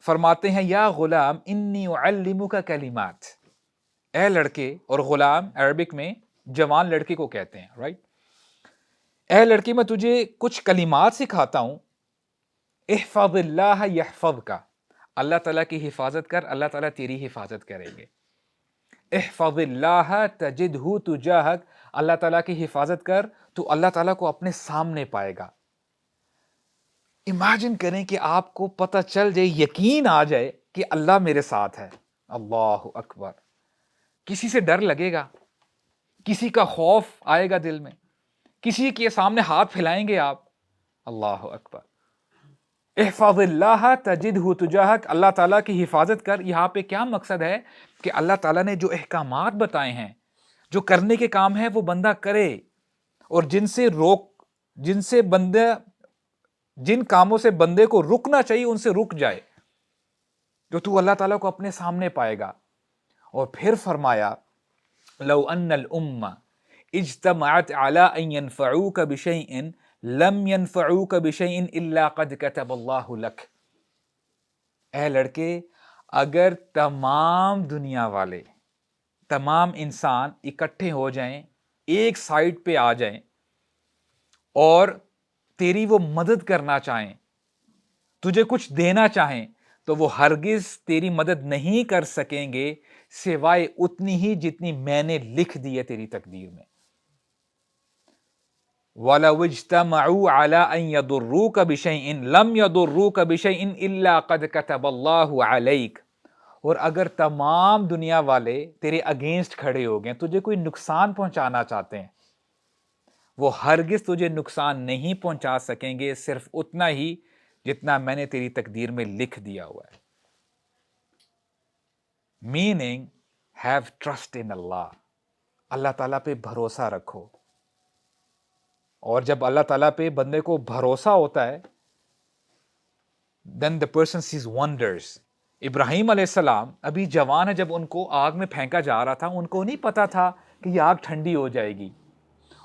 فرماتے ہیں یا غلام انی اعلمک کلمات. اے لڑکے, اور غلام عربک میں جوان لڑکے کو کہتے ہیں, رائٹ. اے لڑکی میں تجھے کچھ کلمات سکھاتا ہوں. احفظ اللہ یحفظک, اللہ تعالیٰ کی حفاظت کر, اللہ تعالیٰ تیری حفاظت کریں گے. احفظ اللہ تجدہ تجاہک, اللہ تعالیٰ کی حفاظت کر تو اللہ تعالیٰ کو اپنے سامنے پائے گا. امیجن کریں کہ آپ کو پتہ چل جائے, یقین آ جائے کہ اللہ میرے ساتھ ہے. اللہ اکبر. کسی سے ڈر لگے گا, کسی کا خوف آئے گا دل میں, کسی کے سامنے ہاتھ پھیلائیں گے آپ. اللہ اکبر. احفظ اللہ تجدہ تجاہک, اللہ تعالیٰ کی حفاظت کر. یہاں پہ کیا مقصد ہے کہ اللہ تعالیٰ نے جو احکامات بتائے ہیں, جو کرنے کے کام ہے وہ بندہ کرے, اور جن کاموں سے بندے کو رکنا چاہیے ان سے رک جائے, تو اللہ تعالیٰ کو اپنے سامنے پائے گا. اور پھر فرمایا لو ان الامہ اجتمعت علی ان ينفعوک بشیء لم ينفعوک بشیء الا قد کتب اللہ لک. اے لڑکے, اگر تمام دنیا والے, تمام انسان اکٹھے ہو جائیں, ایک سائٹ پہ آ جائیں اور تیری وہ مدد کرنا چاہیں, تجھے کچھ دینا چاہیں, تو وہ ہرگز تیری مدد نہیں کر سکیں گے سوائے اتنی ہی جتنی میں نے لکھ دی ہے تیری تقدیر میں. وَلَوْ اجْتَمَعُوا عَلَىٰ أَن يَضُرُّوكَ بِشَيْءٍ لَمْ يَضُرُّوكَ بِشَيْءٍ إِلَّا قَدْ كَتَبَ اللَّهُ عَلَيْكَ. اور اگر تمام دنیا والے تیرے اگینسٹ کھڑے ہو گئے, تجھے کوئی نقصان پہنچانا چاہتے ہیں, وہ ہرگز تجھے نقصان نہیں پہنچا سکیں گے صرف اتنا ہی جتنا میں نے تیری تقدیر میں لکھ دیا ہوا ہے. میننگ ہیو ٹرسٹ ان اللہ, اللہ تعالیٰ پہ بھروسہ رکھو. اور جب اللہ تعالیٰ پہ بندے کو بھروسہ ہوتا ہے, then the person sees wonders. ابراہیم علیہ السلام ابھی جوان ہے, جب ان کو آگ میں پھینکا جا رہا تھا, ان کو نہیں پتا تھا کہ یہ آگ ٹھنڈی ہو جائے گی,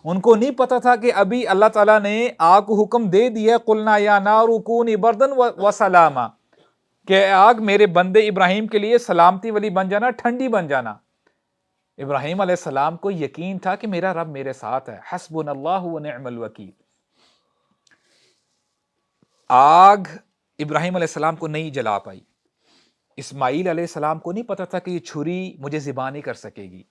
ان کو نہیں پتا تھا کہ ابھی اللہ تعالیٰ نے آگ کو حکم دے دیا, قلنا یا نار کونی بردن وسلاما, کہ آگ میرے بندے ابراہیم کے لیے سلامتی والی بن جانا, ٹھنڈی بن جانا. ابراہیم علیہ السلام کو یقین تھا کہ میرا رب میرے ساتھ ہے, حسبنا اللہ ونعم الوکیل. آگ ابراہیم علیہ السلام کو نہیں جلا پائی, اسماعیل علیہ السلام کو نہیں پتا تھا کہ یہ چھری مجھے ذبح نہیں کر سکے گی.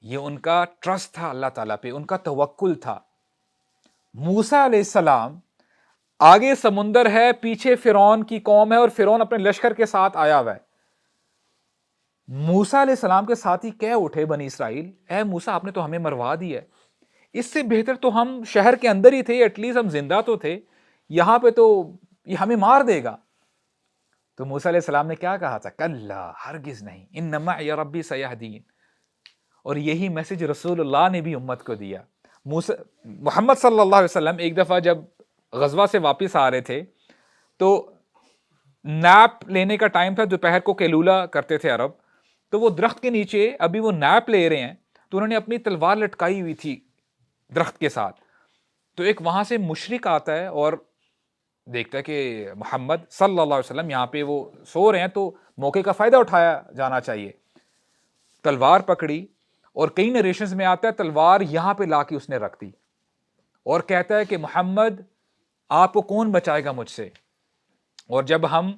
یہ ان کا ٹرسٹ تھا اللہ تعالیٰ پہ, ان کا توکل تھا. موسیٰ علیہ السلام, آگے سمندر ہے, پیچھے فرعون کی قوم ہے, اور فرعون اپنے لشکر کے ساتھ آیا ہوا ہے. موسیٰ علیہ السلام کے ساتھ ہی کہہ اٹھے بنی اسرائیل، اے موسیٰ آپ نے تو ہمیں مروا دیا ہے، اس سے بہتر تو ہم شہر کے اندر ہی تھے، ایٹ لیسٹ ہم زندہ تو تھے، یہاں پہ تو یہ ہمیں مار دے گا۔ تو موسیٰ علیہ السلام نے کیا کہا تھا؟ کلا، ہرگز نہیں، ان معی ربی سیہدین۔ اور یہی میسج رسول اللہ نے بھی امت کو دیا۔ محمد صلی اللہ علیہ وسلم ایک دفعہ جب غزوہ سے واپس آ رہے تھے تو نیپ لینے کا ٹائم تھا، دوپہر کو کیلولا کرتے تھے عرب، تو وہ درخت کے نیچے ابھی وہ نیپ لے رہے ہیں، تو انہوں نے اپنی تلوار لٹکائی ہوئی تھی درخت کے ساتھ۔ تو ایک وہاں سے مشرک آتا ہے اور دیکھتا ہے کہ محمد صلی اللہ علیہ وسلم یہاں پہ وہ سو رہے ہیں، تو موقع کا فائدہ اٹھایا جانا چاہیے۔ تلوار پکڑی، اور کئی نریشنز میں آتا ہے تلوار یہاں پہ لا کے اس نے رکھ دی، اور کہتا ہے کہ محمد آپ کو کون بچائے گا مجھ سے۔ اور جب ہم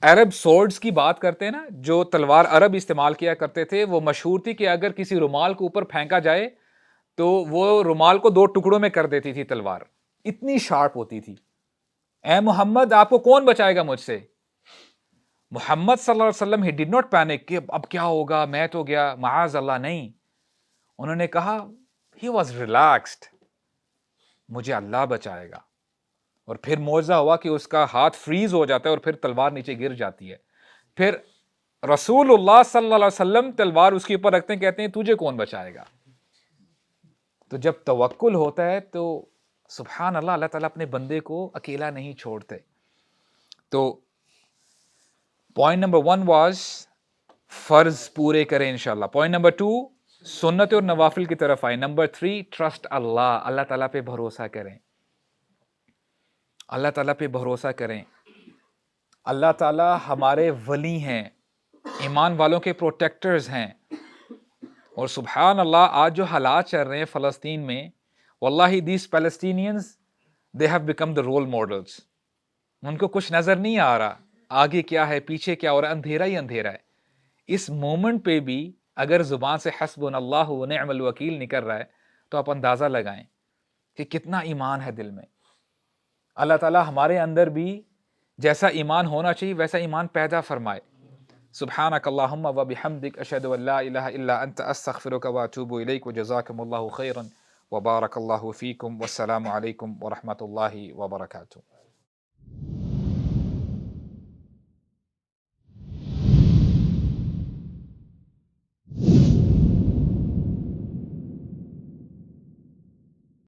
عرب سورڈز کی بات کرتے ہیں نا، جو تلوار عرب استعمال کیا کرتے تھے، وہ مشہور تھی کہ اگر کسی رومال کو اوپر پھینکا جائے تو وہ رومال کو دو ٹکڑوں میں کر دیتی تھی تلوار، اتنی شارپ ہوتی تھی۔ اے محمد آپ کو کون بچائے گا مجھ سے؟ محمد صلی اللہ علیہ وسلم ہی ڈڈ ناٹ پینک کہ اب کیا ہوگا، میں تو گیا، معاذ اللہ، نہیں۔ انہوں نے کہا ہی واز ریلیکسڈ، مجھے اللہ بچائے گا۔ اور پھر معجزہ ہوا کہ اس کا ہاتھ فریز ہو جاتا ہے اور پھر تلوار نیچے گر جاتی ہے۔ پھر رسول اللہ صلی اللہ علیہ وسلم تلوار اس کے اوپر رکھتے ہیں، کہتے ہیں تجھے کون بچائے گا؟ تو جب توکل ہوتا ہے تو سبحان اللہ، اللہ تعالیٰ اپنے بندے کو اکیلا نہیں چھوڑتے۔ تو پوائنٹ نمبر 1 واز فرض پورے کریں انشاءاللہ۔ پوائنٹ نمبر 2 سنت اور نوافل کی طرف آئے۔ نمبر 3 ٹرسٹ اللہ، اللہ تعالیٰ پہ بھروسہ کریں، اللہ تعالیٰ پہ بھروسہ کریں۔ اللہ تعالیٰ ہمارے ولی ہیں، ایمان والوں کے پروٹیکٹرز ہیں۔ اور سبحان اللہ آج جو حالات چل رہے ہیں فلسطین میں، واللہ these Palestinians they have become the role models. ان کو کچھ نظر نہیں آ رہا آگے کیا ہے پیچھے کیا، اور اندھیرا ہی اندھیرا ہے۔ اس مومنٹ پہ بھی اگر زبان سے حسبنا اللہ و نعم الوکیل نکل رہا ہے تو آپ اندازہ لگائیں کہ کتنا ایمان ہے دل میں۔ اللہ تعالیٰ ہمارے اندر بھی جیسا ایمان ہونا چاہیے ویسا ایمان پیدا فرمائے۔ سبحانک اللہم و بحمدک، اشہد ان لا الہ الا انت، استغفرک و اتوب الیک، و جزاکم اللہ خیرا و بارک اللہ فیکم، والسلام علیکم ورحمۃ اللہ وبرکاتہ۔